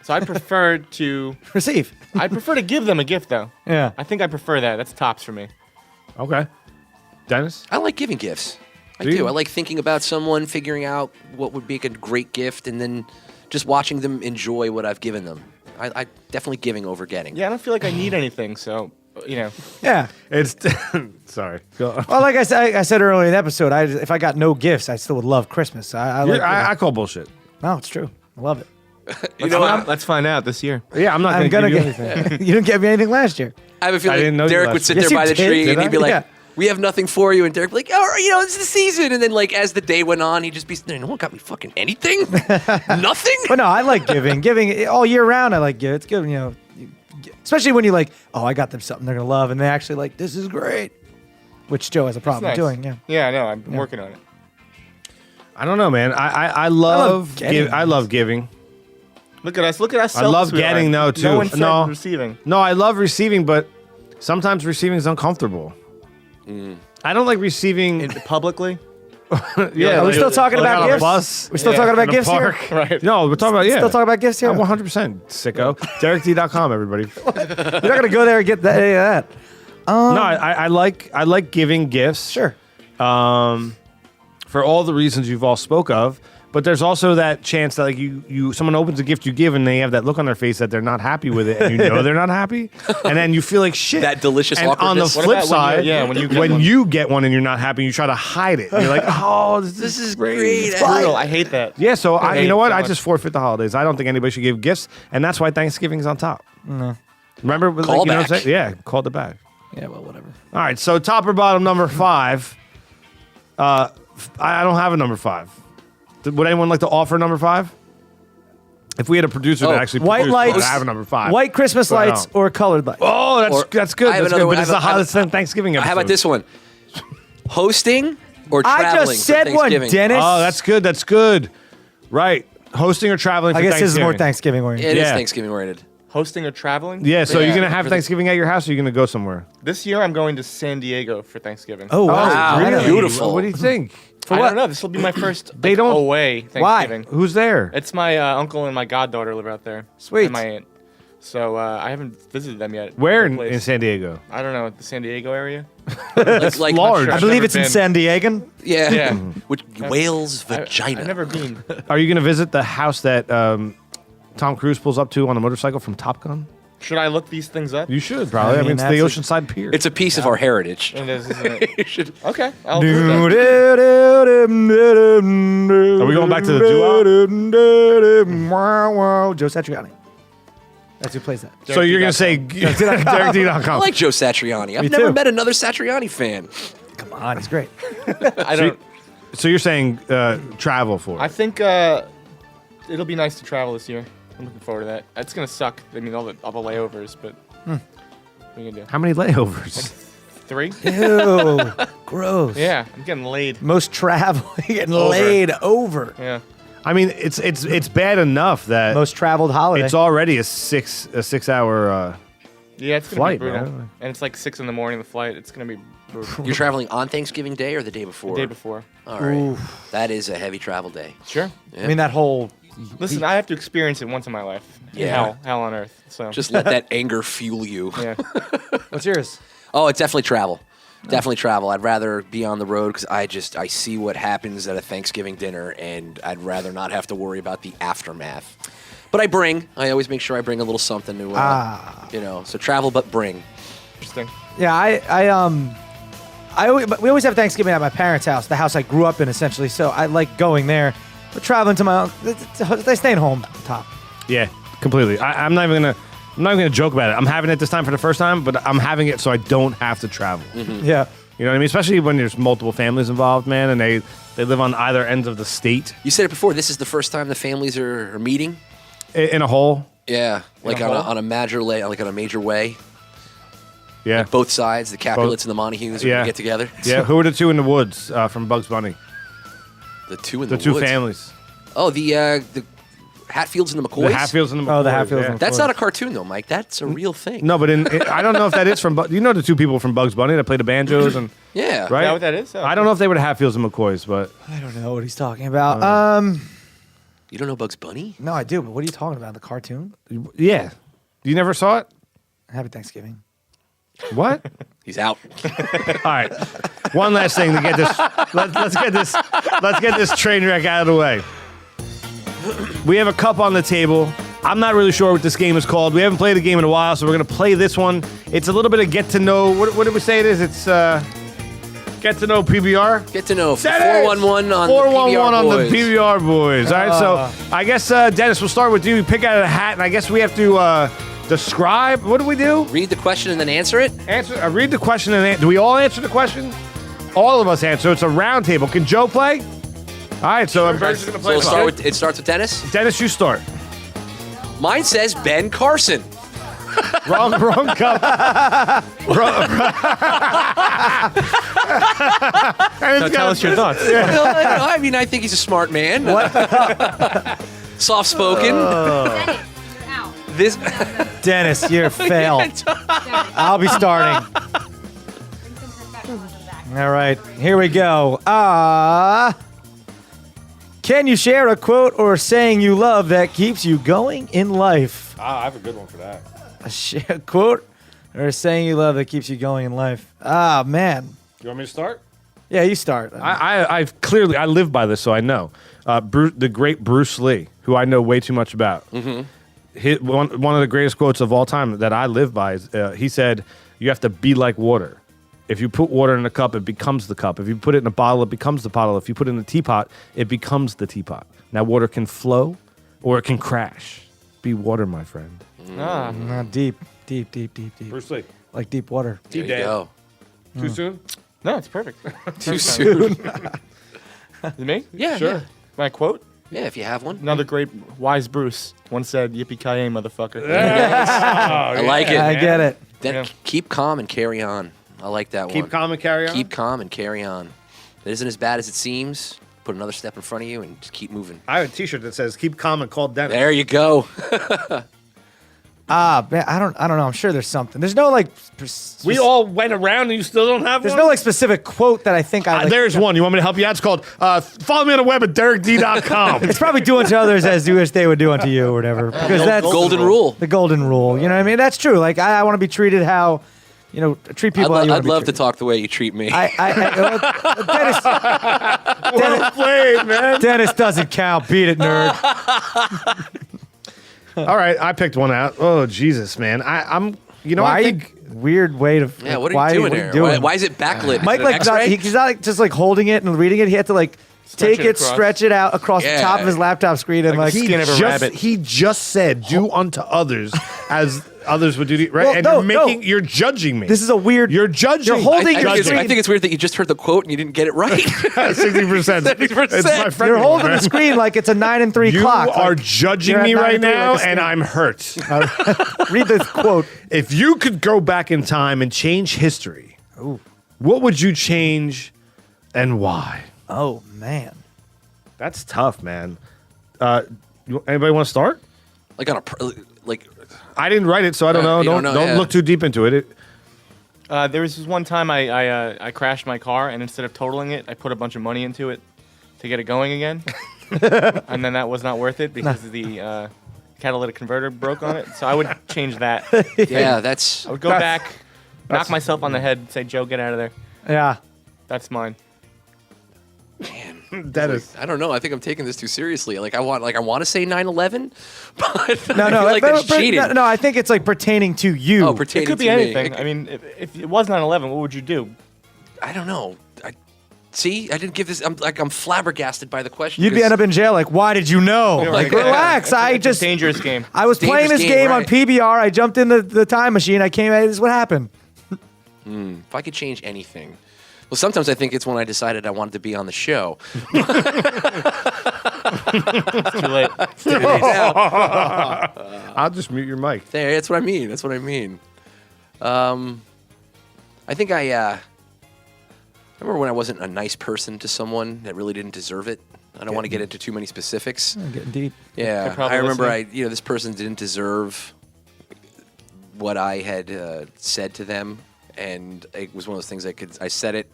So I prefer to Receive. I prefer to give them a gift though. Yeah. I think I prefer that. That's tops for me. Okay. Dennis? I like giving gifts. I Do you? do. I like thinking about someone, figuring out what would make a great gift, and then just watching them enjoy what I've given them. I definitely giving over getting. Yeah, I don't feel like I need anything, so you know. Yeah. It's sorry. Go. Well, like I said earlier in the episode, if I got no gifts, I still would love Christmas. I call bullshit. No, it's true. I love it. Let's find out this year. Yeah, I'm not I'm going to gonna give you anything. get. You didn't give me anything last year. I have a I feeling didn't know you Derek last would sit year. there Yes, by you the did, tree did and he'd be I? like, Yeah. "We have nothing for you," and Derek would be like, "Oh, it's the season." And then, like, as the day went on, he'd just be, "No one got me fucking anything, nothing." But no, I like giving. Giving all year round, I like giving. It's good, especially when you like, oh, I got them something they're gonna love, and they actually like, this is great. Which Joe has a problem Nice. doing. Yeah. Yeah, I know. I'm working on it. I don't know, man. I love getting. I love giving. Look at us. Look at us. I love getting, though, too. No one said No. receiving. No, I love receiving, but sometimes receiving is uncomfortable. I don't like receiving. Publicly. Yeah, Are we still talking like about on a gifts? bus. We're still talking about in a gifts here. park. Right. No, we're talking about Still talking about gifts here. I'm 100% sicko. DerekD.com, everybody. You're not gonna go there and get any of that. No, I like giving gifts. Sure. For all the reasons you've all spoke of. But there's also that chance that like someone opens a gift you give and they have that look on their face that they're not happy with it, and you know they're not happy, and then you feel like shit. That delicious and on the awkwardness. What flip about when side, you- when you get one? you get one and you're not happy, you try to hide it. You're like, oh, this is great. great. Brutal. I hate that. Yeah, so I you hate know what? so I much. just forfeit the holidays. I don't think anybody should give gifts, and that's why Thanksgiving's on top. No. Remember, like, you know what I'm Callback. saying? Yeah, called it back. Yeah. Well, whatever. All right, so top or bottom number 5. I don't have a number 5. Would anyone like to offer number 5? If we had a producer that actually White produced, lights. I have a number 5. White Christmas But I lights don't. or colored lights. Oh, Or- that's good. I have That's another good. one. But it's I the have a- hottest Thanksgiving episode. How about this one? Hosting or I traveling just said for one, Thanksgiving? Dennis. Oh, that's good. That's good. Right. Hosting or traveling for I guess this is Thanksgiving. more Thanksgiving oriented. It is Yeah. Thanksgiving oriented. Hosting or traveling? Yeah, so Yeah. you're going to have For the- Thanksgiving at your house or you're going to go somewhere? This year I'm going to San Diego for Thanksgiving. Oh, wow. wow. Really? Beautiful. What do you think? I what? don't know. This will be my first They don't- away Why? Thanksgiving. Who's there? It's my uncle and my goddaughter live out there. Sweet. And my aunt. So I haven't visited them yet. Where Their in place. San Diego? I don't know, the San Diego area. It's like large. I I've believe never it's in been. San Diego. Yeah. Yeah. Which whale's vagina. I've never been. Are you going to visit the house that Tom Cruise pulls up to on a motorcycle from Top Gun? Should I look these things up? You should, probably. I I mean, mean, it's the that's Oceanside Pier. It's a piece of our heritage. It is, isn't it? You should. Okay. I'll do that. Are we going back to the Joe Satriani. That's who plays that. so you're going to say I DerekD.com. like Joe Satriani. I've Me never too. met another Satriani fan. Come on, he's great. I don't. So you're saying travel for I it? think it'll be nice to travel this year. I'm looking forward to that. It's gonna suck. I mean, all the layovers, but what are you gonna do? How many layovers? 3? Ew, gross. Yeah, I'm getting laid. Most travel, getting Over. laid over. Yeah. I mean, it's bad enough that Most traveled holiday. it's already a 6 hour. Yeah, it's gonna Flight, be brutal. man. And it's like 6 in the morning. The flight. It's gonna be brutal. You're traveling on Thanksgiving Day or the day before? The day before. All right. That is a heavy travel day. Sure. I mean, that whole. Listen, I have to experience it once in my life. Yeah. Hell on earth. So Just let that anger fuel you. yeah. What's yours? Oh, it's definitely travel. Definitely travel. I'd rather be on the road because I see what happens at a Thanksgiving dinner, and I'd rather not have to worry about the aftermath. But I always make sure I bring a little something to, so travel, but bring. Interesting. Yeah, we always have Thanksgiving at my parents' house, the house I grew up in, essentially. So I like going there. But traveling to my, they're staying home top. Yeah, completely. I'm not even gonna joke about it. I'm having it this time for the first time, but I'm having it so I don't have to travel. Mm-hmm. Yeah. You know what I mean? Especially when there's multiple families involved, man, and they live on either ends of the state. You said it before. This is the first time the families are meeting. In a hole. Yeah, like a hole? on a major way. Yeah. Like both sides, the Capulets and the Montagues are Yeah. gonna get together. Yeah. Who are the two in the woods from Bugs Bunny? The two in The the two woods. families. Oh, the Hatfields and the McCoys. The Hatfields and the Oh, the McCoys, Hatfields yeah. and That's not a cartoon though, Mike. That's a real thing. No, but I don't know if that is from. You know the two people from Bugs Bunny that play the banjos and Yeah. right. Is that what that is? Oh, I don't know if they were the Hatfields and McCoys, but I don't know what he's talking about. You don't know Bugs Bunny? No, I do, but what are you talking about? The cartoon? yeah, you never saw it. Happy Thanksgiving. What? He's out. All right. One last thing to get this. Let's get this train wreck out of the way. We have a cup on the table. I'm not really sure what this game is called. We haven't played the game in a while, so we're gonna play this one. It's a little bit of get to know. What did we say it is? It's get to know PBR. Get to know Dennis! 411 on 411 on the the PBR PBR boys. All right, so I guess Dennis, we'll start with you. You pick out a hat, and I guess we have to describe. What do we do? Read the question and then answer it. Answer. Read the question and do we all answer the question? All of us answer. It's a round table. Can Joe play? All right, so everybody's gonna play. So it starts with Dennis. Dennis, you start. Mine says Ben Carson. Wrong cup. Now tell us your thoughts. I mean, I think he's a smart man. Soft spoken. This Dennis, you're fail. I'll be starting. All right, here we go. Can you share a quote or saying you love that keeps you going in life? I have a good one for that. A quote or a saying you love that keeps you going in life? Man. You want me to start? Yeah, you start. I've clearly I live by this, so I know. The great Bruce Lee, who I know way too much about. Mm-hmm. One of the greatest quotes of all time that I live by is he said, "You have to be like water. If you put water in a cup, it becomes the cup. If you put it in a bottle, it becomes the bottle. If you put it in a teapot, it becomes the teapot." Now, water can flow or it can crash. Be water, my friend. Deep. Bruce Lee. Like deep water. there you go. Too soon? No, it's perfect. Too soon. Is it me? Yeah, Sure. yeah. My quote? Yeah, if you have one. Another great wise Bruce once said, "Yippee-ki-yay, motherfucker." I like it. I get it. Then Yeah. keep calm and carry on. I like that one. Keep calm and carry on. Keep calm and carry on. It isn't as bad as it seems. Put another step in front of you and just keep moving. I have a T-shirt that says "Keep calm and call Dennis." There you go. Man, I don't know. I'm sure there's something. There's no like. We all went around and you still don't have There's one? no like specific quote that I think I. Like, There's one. You want me to help you out? It's called follow me on the web at DerekD.com. It's probably do unto others as you wish they would do unto you, or whatever. Because that's golden rule. The golden rule. You know what I mean? That's true. Like I want to be treated how, treat people. how you wanna I'd be love to treated. talk the way you treat me. Dennis, Well played, man. Dennis doesn't count. Beat it, nerd. All right, I picked one out. Oh Jesus, man. I'm. You know, Why I are think you weird way to? yeah, what are why, you doing what here? doing? Why is it backlit? Mike is it an X-ray? he's not like, just like holding it and reading it. He had to like Stretch take it it, across. stretch it out across the top Yeah. of his laptop screen, and like skin of a rabbit. he just said do unto others as others would do to, right? Well, and no. you're judging me. this is a weird. You're judging. You're holding I your think, it's, screen. I think it's weird that you just heard the quote and you didn't get it right. 60%. 60%. It's my friend. You're holding the screen like it's a 9 and 3 You clock. are Like, judging you're at me 9 right and 3 now, like a and snake. I'm hurt. Read this quote. If you could go back in time and change history, what would you change and why? Oh man. That's tough, man. Anybody want to start? Like on like. I didn't write it, so I don't know. You Don't yeah. look too deep into it. There was this one time I crashed my car, and instead of totaling it, I put a bunch of money into it to get it going again. And then that was not worth it because the catalytic converter broke on it. So I would change that. Yeah, that's. I would go back, knock myself on the head, say, Joe, get out of there. Yeah. That's mine. Man, That is. I don't know. I think I'm taking this too seriously. Like I want to say 9/11, but No, I feel like that's but cheating. no, I think it's like pertaining to you. Oh, It pertaining could be to anything. me. I mean, if it was 9/11, what would you do? I don't know. See, I didn't give this. I'm flabbergasted by the question. You'd be end up in jail. Like, why did you know? Like, relax. It's a dangerous game. I was playing this game on PBR. I jumped in the time machine. I came. This is what happened. If I could change anything. Well, sometimes I think it's when I decided I wanted to be on the show. Too late. I'll just mute your mic. That's what I mean. That's what I mean. I think I remember when I wasn't a nice person to someone that really didn't deserve it. I don't want to get into too many specifics. Getting deep. Yeah, I remember this person didn't deserve what I had said to them, and it was one of those things I said it.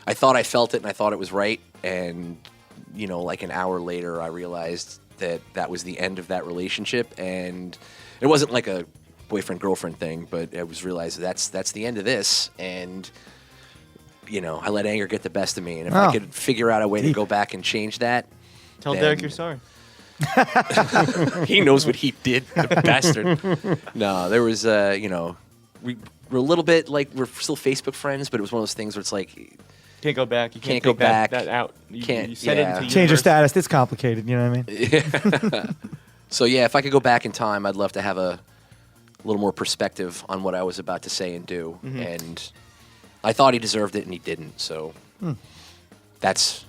I thought I felt it, and I thought it was right, and like an hour later, I realized that was the end of that relationship, and it wasn't like a boyfriend-girlfriend thing, but I was realized that's the end of this, and I let anger get the best of me, and if I could figure out a way to go back and change that, Tell Derek you're sorry. He knows what he did, the bastard. No, there was, we're a little bit like we're still Facebook friends, but it was one of those things where it's like Can't go back. You Can't take go back. That out. You set yeah. it into Change your universe. status. It's complicated. You know what I mean? So yeah, if I could go back in time, I'd love to have a little more perspective on what I was about to say and do. And I thought he deserved it, and he didn't. So that's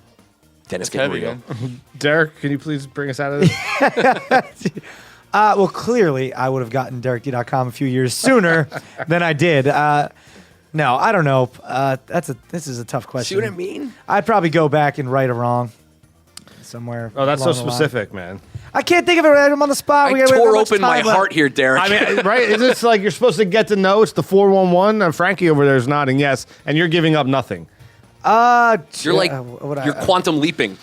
Dennis It's heavy, Gabriel. man. Derek, can you please bring us out of this? Well, clearly, I would have gotten DerekD.com a few years sooner than I did. No, I don't know. This is a tough question. See what I mean? I'd probably go back and right a wrong somewhere. Oh, that's so along the line. specific, man. I can't think of it right. I'm on the spot. I tore open my heart here, Derek. I mean, right? Is this like you're supposed to get to know? It's the 411. Frankie over there is nodding yes, and you're giving up nothing. You're like you're quantum leaping.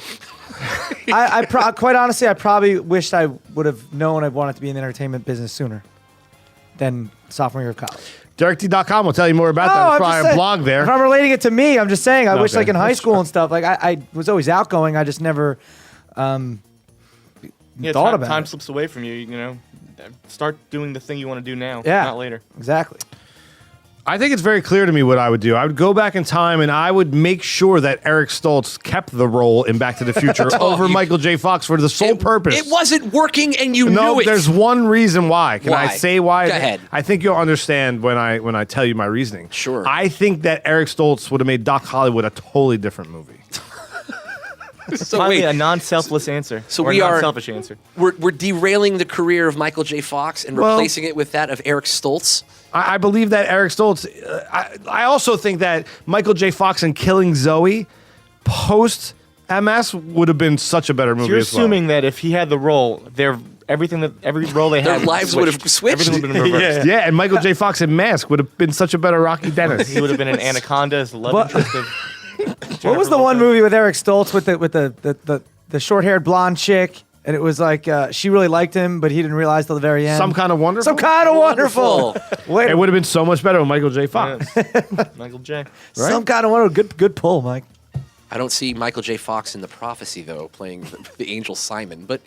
Quite honestly, I probably wished I would have known I wanted to be in the entertainment business sooner than sophomore year of college. DerekD.com will tell you more about that. There's probably a blog there. If I'm relating it to me, I'm just saying I wish Okay. like in high school and stuff, like I was always outgoing. I just never thought about time it. slips away from you. Start doing the thing you want to do now, Yeah. not later. Exactly. I think it's very clear to me what I would do. I would go back in time and I would make sure that Eric Stoltz kept the role in Back to the Future over Michael J. Fox for the sole purpose. It wasn't working, and you No, knew it. there's one reason why. Can I Why? say why? Go ahead. I think you'll understand when I tell you my reasoning. Sure. I think that Eric Stoltz would have made Doc Hollywood a totally different movie. So Finally, wait, a non-selfless answer. so or we a are- non-selfish answer. we're derailing the career of Michael J. Fox and Well- replacing it with that of Eric Stoltz. I believe that Eric Stoltz. I also think that Michael J. Fox and Killing Zoe post MS would have been such a better movie. You're as well. assuming that if he had the role, every role they Their had, lives would have switched. Everything would have been reversed. Yeah, and Michael J. Fox in Mask would have been such a better Rocky Dennis. He would have been an anaconda as the love What- interest of. What was the one movie with Eric Stoltz with the short-haired blonde chick? And it was like she really liked him, but he didn't realize till the very end. Some Kind of Wonderful. Some Kind of Wonderful. Wonderful. Wait, It would have been so much better with Michael J. Fox. Michael J. Some Kind of Wonderful. Good pull, Mike. I don't see Michael J. Fox in The Prophecy, though, playing the angel Simon. But,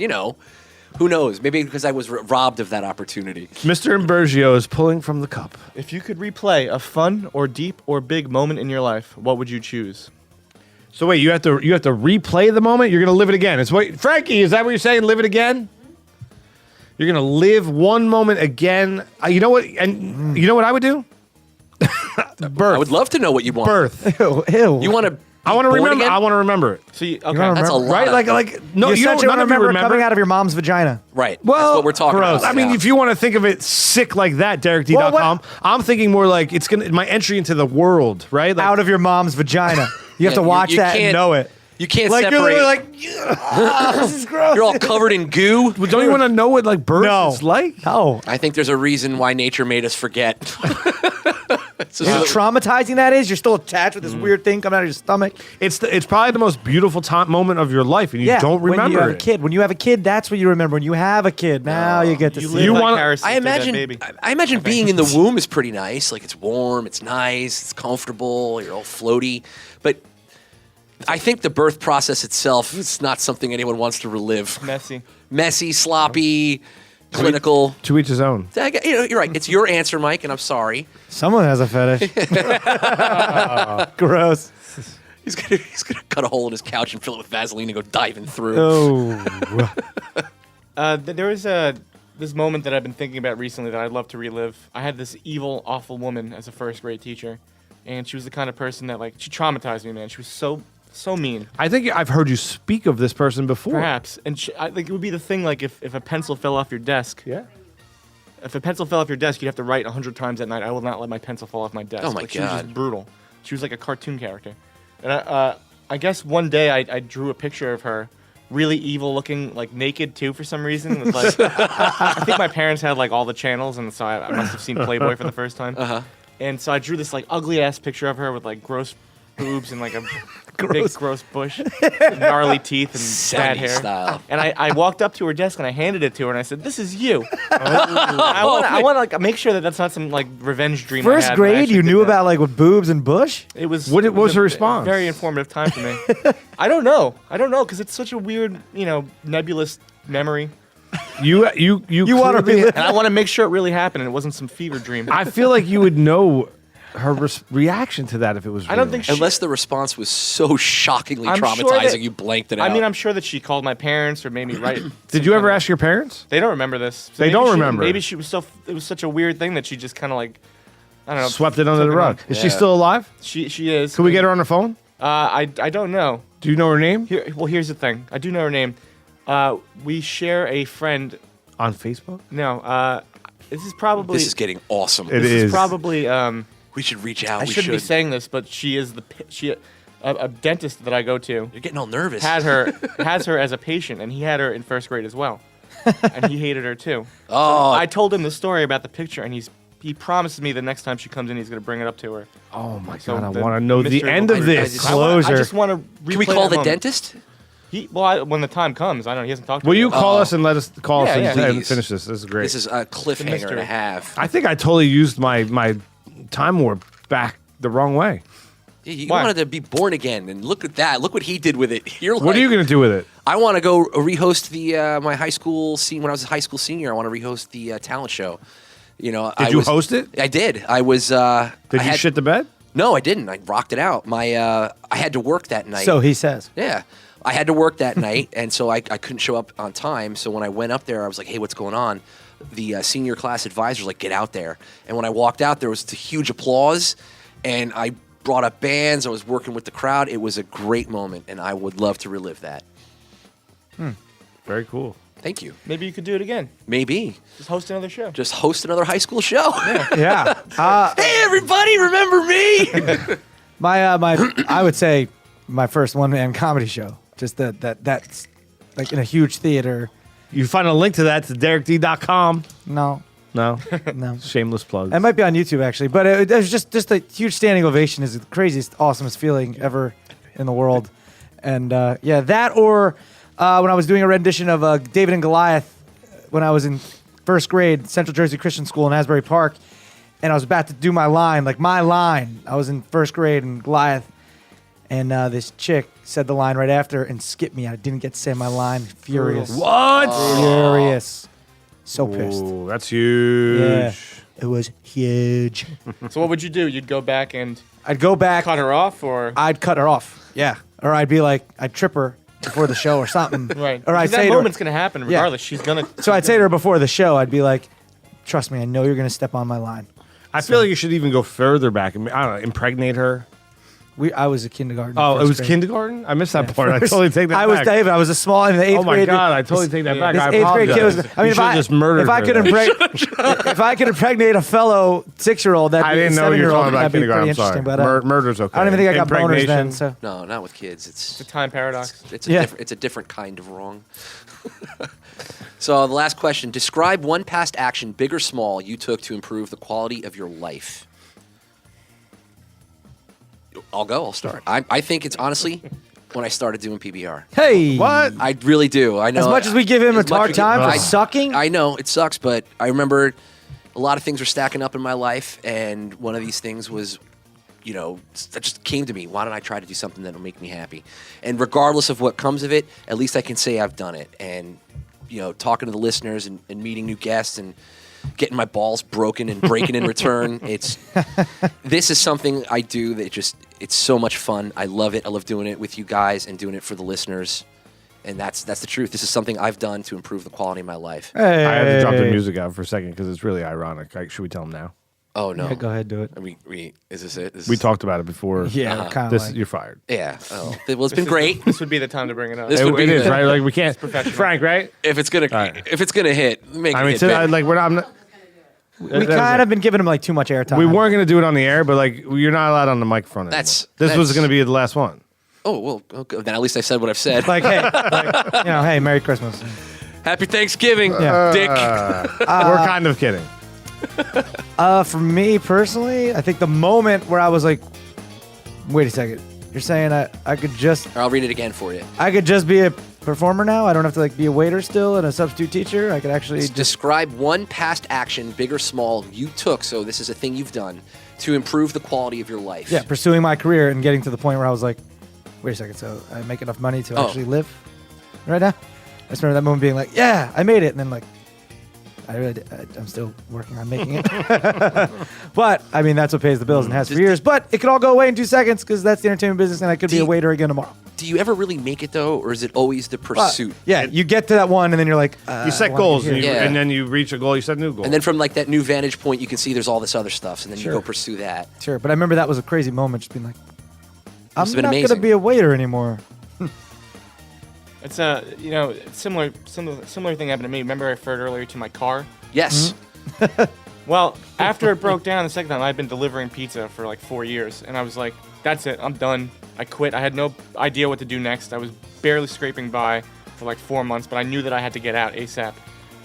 who knows? Maybe because I was robbed of that opportunity. Mr. Imbergio is pulling from the cup. If you could replay a fun or deep or big moment in your life, what would you choose? So wait, you have to replay the moment. You're gonna live it again. Frankie. Is that what you're saying? Live it again. You're gonna live one moment again. You know what? And you know what I would do? Birth. I would love to know what you want. Birth. Ew. You want to? I want to remember. I want to remember it. So okay, wanna That's a lot. Right? of- Like no. You You don't. essentially None of you remember remember coming out of your mom's vagina. Right. Well, that's what we're talking gross. about. I mean, yeah. if you want to think of it sick like that, DerekD.com, Well, I'm thinking more like it's my entry into the world, right? Like, Out of your mom's vagina. You have to Yeah, watch you that and can't- know it. You can't Like separate. you're literally like, this is gross. You're all covered in goo. Well, don't you want to know what like birth No. is like? No. I think there's a reason why nature made us forget. It's You know how traumatizing that is? You're still attached with this weird thing coming out of your stomach. It's probably the most beautiful moment of your life, and you don't remember when you have it. a kid. When you have a kid, that's what you remember. When you have a kid, now you get to You see live it. You want- vicariously I through that imagine. baby. I imagine being in the womb is pretty nice. Like it's warm, it's nice, it's comfortable. You're all floaty, but I think the birth process itself is not something anyone wants to relive. Messy, sloppy, clinical. To each his own. You're right. It's your answer, Mike, and I'm sorry. Someone has a fetish. Gross. He's gonna cut a hole in his couch and fill it with Vaseline and go diving through. Oh. There was this moment that I've been thinking about recently that I'd love to relive. I had this evil, awful woman as a first grade teacher, and she was the kind of person that she traumatized me, man. She was so mean. I think I've heard you speak of this person before. Perhaps, and I think it would be the thing if a pencil fell off your desk. Yeah. If a pencil fell off your desk, you'd have to write 100 times that night. I will not let my pencil fall off my desk. Oh my She was God. just brutal. She was like a cartoon character. And I guess one day I drew a picture of her, really evil looking, naked too for some reason. With, I think my parents had all the channels, and so I must have seen Playboy for the first time. And so I drew this ugly ass picture of her with gross boobs and a big gross bush, and gnarly teeth and bad 70s hair. style. And I walked up to her desk and I handed it to her and I said, "This is you." I want to make sure that that's not some revenge dream. I First had when I grade, actually you did knew that. about with boobs and bush? It was. What it was a her response? Very informative time for me. I don't know because it's such a weird, nebulous memory, You want to be. and I want to make sure it really happened and it wasn't some fever dream. I feel like you would know her reaction to that if it was. I don't real. think she. Unless the response was so shockingly I'm traumatizing, sure that- you blanked it out. I mean, I'm sure that she called my parents or made me write. Did you ever ask your parents? They don't remember this. So They maybe don't she- remember. Maybe she was so. It was such a weird thing that she just kind of I don't know. Swept it under took the it rug. on. Is she Yeah. still alive? She is. Can we get her on the phone? I don't know. Do you know her name? Here's the thing. I do know her name. We share a friend. On Facebook? No. This is probably. this is getting awesome. It This is is. probably. We should reach out. I we shouldn't be should. saying this, but she is a dentist that I go to You're getting all nervous. has her as a patient, and he had her in first grade as well, and he hated her too. Oh, I told him the story about the picture, and he promises me the next time she comes in, he's going to bring it up to her. Oh my So god! I the want to know the mystery end will of be- this. I just want to. can we call the dentist? When the time comes, I don't know. He hasn't talked to Will me you yet. call us and let us call Yeah, us yeah. and Please. finish this? This is great. This is a cliffhanger and mystery. a half. I think I totally used my time warp back the wrong way. Yeah, you Why? wanted to be born again, and look at that. Look what he did with it. You're What are you going to do with it? I want to go rehost the my high school scene when I was a high school senior. I want to rehost the talent show. Did you host it? I did. I was. Did I you had- shit the bed? No, I didn't. I rocked it out. I had to work that night. So he says. Yeah. I had to work that night, and so I couldn't show up on time. So when I went up there, I was like, hey, what's going on? The senior class advisor was like, get out there. And when I walked out, there was huge applause, and I brought up bands. I was working with the crowd. It was a great moment, and I would love to relive that. Very cool. Thank you. Maybe you could do it again. Maybe. Just host another show. Just host another high school show. Yeah. Hey, everybody, remember me? I would say my first one-man comedy show. Just that's in a huge theater. You find a link to that to DerekD.com. No. No, No. shameless plug. It might be on YouTube actually, but it was just a huge standing ovation is the craziest, awesomest feeling ever in the world. And that or when I was doing a rendition of David and Goliath when I was in first grade, Central Jersey Christian School in Asbury Park, and I was about to do my line. I was in first grade in Goliath, and this chick said the line right after and skipped me. I didn't get to say my line. Furious. What? Furious. So pissed. Ooh, that's huge. Yeah. It was huge. So what would you do? You'd go back and I'd go back. cut her off, or I'd cut her off. Yeah. Or I'd be like, I'd trip her before the show or something. right? Or I'd Because say that to her, moment's gonna happen regardless. She's gonna. so I'd say to her before the show, I'd be like, trust me, I know you're going to step on my line. I feel like you should even go further back and I don't know, impregnate her. I was a kindergarten. Oh, it first was grade. kindergarten? I missed that Yeah, part. I first- totally take that I back. was David. I was a small in the 8th Oh my grade. God, I totally take that back. This I 8th grade kid was. apologize. I mean, You should've just murdered if I her could then. if I could impregnate a fellow 6-year-old, that I didn't know you were talking about that'd be pretty kindergarten. I'm sorry. interesting. But Murder's okay. I don't even think I got boners then. Impregnation. So No, not with kids. It's The time paradox. it's a different kind of wrong. So the last question: describe one past action, big or small, you took to improve the quality of your life. I'll start. I think it's honestly when I started doing PBR. hey, What? I really do. I know. As much as we give him as a much hard as- time for I- sucking, I know it sucks, but I remember a lot of things were stacking up in my life, and one of these things was, that just came to me. Why don't I try to do something that'll make me happy? And regardless of what comes of it, at least I can say I've done it. And talking to the listeners and meeting new guests and getting my balls broken and breaking in return. This is something I do that it's so much fun. I love it. I love doing it with you guys and doing it for the listeners. And that's the truth. This is something I've done to improve the quality of my life. hey, I had to drop the music out for a second because it's really ironic. Should we tell him now? Oh no! Yeah, go ahead, do it. I mean, is this it? We talked about it before. Yeah, kind of This like. you're fired. Yeah. Oh, well, it's been great. This would be the time to bring it up. This It, would be it is the- right. Like we can't. professional. Frank, right? If it's gonna right. hit, make I it mean, hit so, big. like we're not. I'm not We kind of been giving him like too much airtime. we weren't going to do it on the air, but like you're not allowed on the microphone. Anymore. That's- this was that's- going to be the last one. Oh well, okay. Then at least I said what I've said. like, hey, hey, Merry Christmas. Happy Thanksgiving, Yeah. Dick. We're kind of kidding. For me personally, I think the moment where I was like, wait a second, you're saying I could just I'll read it again for you. be a performer now? I don't have to like be a waiter still and a substitute teacher. I could actually just Describe one past action, big or small, you took. So this is a thing you've done to improve the quality of your life. pursuing my career and getting to the point where I was like, wait a second, so I make enough money to Oh. actually live right now? I just remember that moment being like, yeah, I made it, and then like, I'm still working on making it. But I mean, that's what pays the bills and has for years. But it could all go away in 2 seconds because that's the entertainment business, and I could be a waiter again tomorrow. Do you ever really make it though, or is it always the pursuit? Yeah, you get to that one, and then you're like, You set I wanna goals, get and, here. Yeah. and then you reach a goal. You set a new goal. And then from like that new vantage point, you can see there's all this other stuff, and then Sure. you go pursue that. Sure, but I remember that was a crazy moment, just being like, I'm Must've been not going amazing. to be a waiter anymore. It's a similar thing happened to me. Remember I referred earlier to my car? Yes. Well, after it broke down the second time, I'd been delivering pizza for like 4 years, and I was like, that's it, I'm done. I quit. I had no idea what to do next. I was barely scraping by for like 4 months, but I knew that I had to get out ASAP.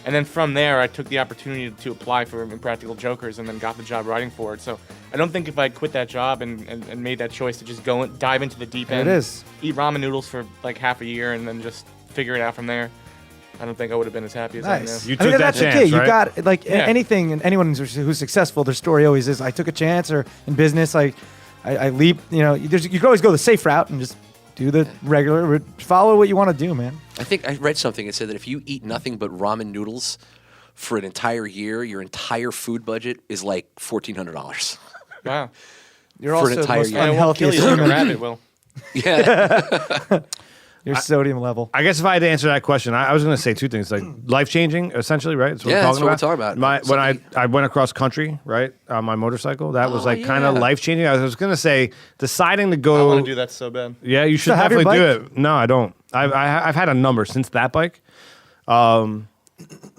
And then from there, I took the opportunity to apply for Impractical Jokers and then got the job writing for it. So I don't think if I'd quit that job and made that choice to just go and dive into the deep There end, it is. eat ramen noodles for like half a year and then just figure it out from there, I don't think I would have been as happy as I am Nice. now. You I mean, took that that's the chance, key. You right? got like Yeah. anything, and anyone who's successful, their story always is, I took a chance, or in business, I leap. You know, you can always go the safe route and just do the regular, follow what you want to do, man. I think I read something that said that if you eat nothing but ramen noodles for an entire year, your entire food budget is like $1,400. Wow. You're For an also the entire most year. I won't kill unhealthiest you like a human. rabbit will. Yeah. Your sodium level. I guess if I had to answer that question, I was going to say two things, like life changing, essentially, right? That's what Yeah, we're that's talking what we're about. talking about. When Something- I went across country, right, on my motorcycle, that was Oh, like kind of yeah. life changing. I was going to say deciding to go. I want to do that so bad. Yeah, you should still have your definitely do it. No, I don't. I've had a number since that bike.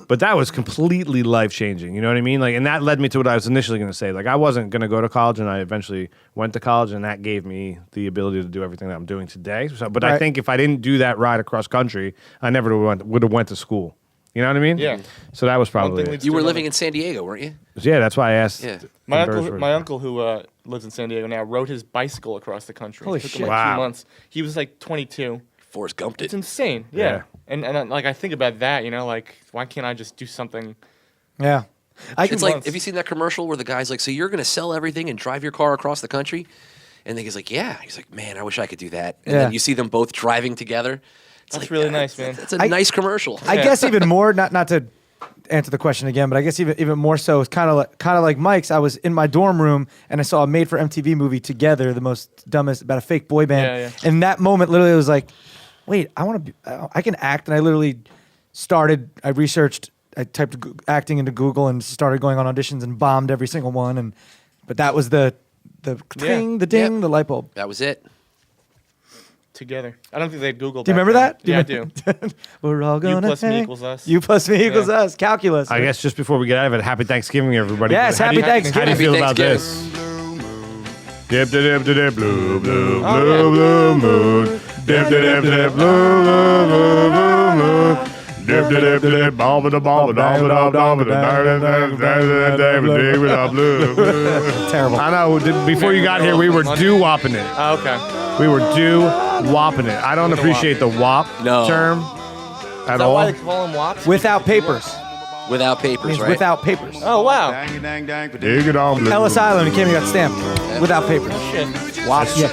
But that was completely life changing. You know what I mean? Like, and that led me to what I was initially going to say. Like, I wasn't going to go to college, and I eventually went to college, and that gave me the ability to do everything that I'm doing today. So, but I Right. think if I didn't do that ride across country, I never would have went to school. You know what I mean? Yeah. So that was One probably thing it. leads You were to living another. in San Diego, weren't you? Yeah, that's why I asked. Yeah. My Birds uncle, were- my uncle who lives in San Diego now, rode his bicycle across the country. Holy It took shit. him like Wow. 2 months. He was like 22. Forrest Gumped It's it. insane. Yeah. Yeah. And like I think about that, you know, like why can't I just do something? Yeah. It's like, months. have you seen that commercial where the guy's like, so you're going to sell everything and drive your car across the country? And then he's like, yeah. He's like, man, I wish I could do that. And Yeah. then you see them both driving together. It's That's really nice, man. That's a I- nice commercial. I guess even more, not to answer the question again, but I guess even more so, it's kind of like Mike's. I was in my dorm room and I saw a made for MTV movie together, the most dumbest about a fake boy band. Yeah, yeah. And that moment, literally, was like, wait, I can act, and I literally I researched, I typed acting into Google and started going on auditions and bombed every single one. But that was the the ding, the ding, Yep. the light bulb. That was it. Together. I don't think they'd Google. Do you remember that? Yeah, I do. We're all gonna plus me hang. equals us. You plus me equals Yeah. us. Calculus. I guess just before we get out of it, happy Thanksgiving, everybody. Yes, How do happy you- Thanksgiving. How do you feel Happy about Thanksgiving. this? Dip dip dip dip blue blue Oh, blue yeah. blue moon. Dip dip dip dip blue blue blue blue moon. Dip dip dip dip bomb da bomb da bomb da bomb da blue. Terrible. I know. Before you got here, we were doo-wopping it. Oh, okay. We were doo-wopping it. I don't appreciate the wop No. term at Is that all. why they call them wops? Without papers. Without papers, Means right? without papers. Oh, wow. Dig it on blue. Ellis Island, he came and got stamped. Without papers. Shit.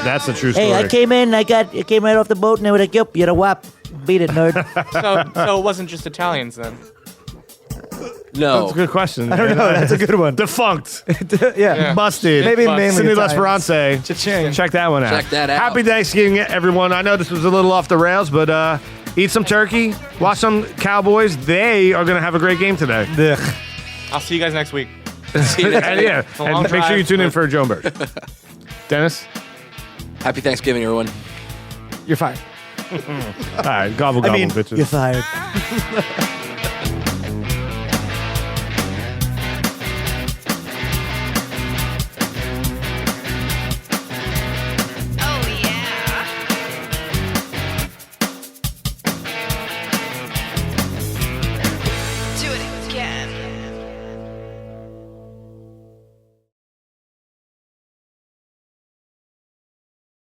That's the true story. Hey, I came in. I came right off the boat, and they were like, "Yup, you're a wop. Beat it, nerd." So it wasn't just Italians then. No. That's a good question. I don't know. That's a good one. Defunct. Yeah. Busted. Maybe Busted. mainly Cindy Italians. L'Esperance. Cha-ching. Check that one out. Check that out. Happy Thanksgiving, everyone. I know this was a little off the rails, but eat some turkey, watch some Cowboys. They are going to have a great game today. Ugh. I'll see you guys next week. See you next And week. yeah, a long and make sure you drive, tune in but- for Joan Bird. Dennis? Happy Thanksgiving, everyone. You're fired. All right, gobble, gobble, bitches. You're fired.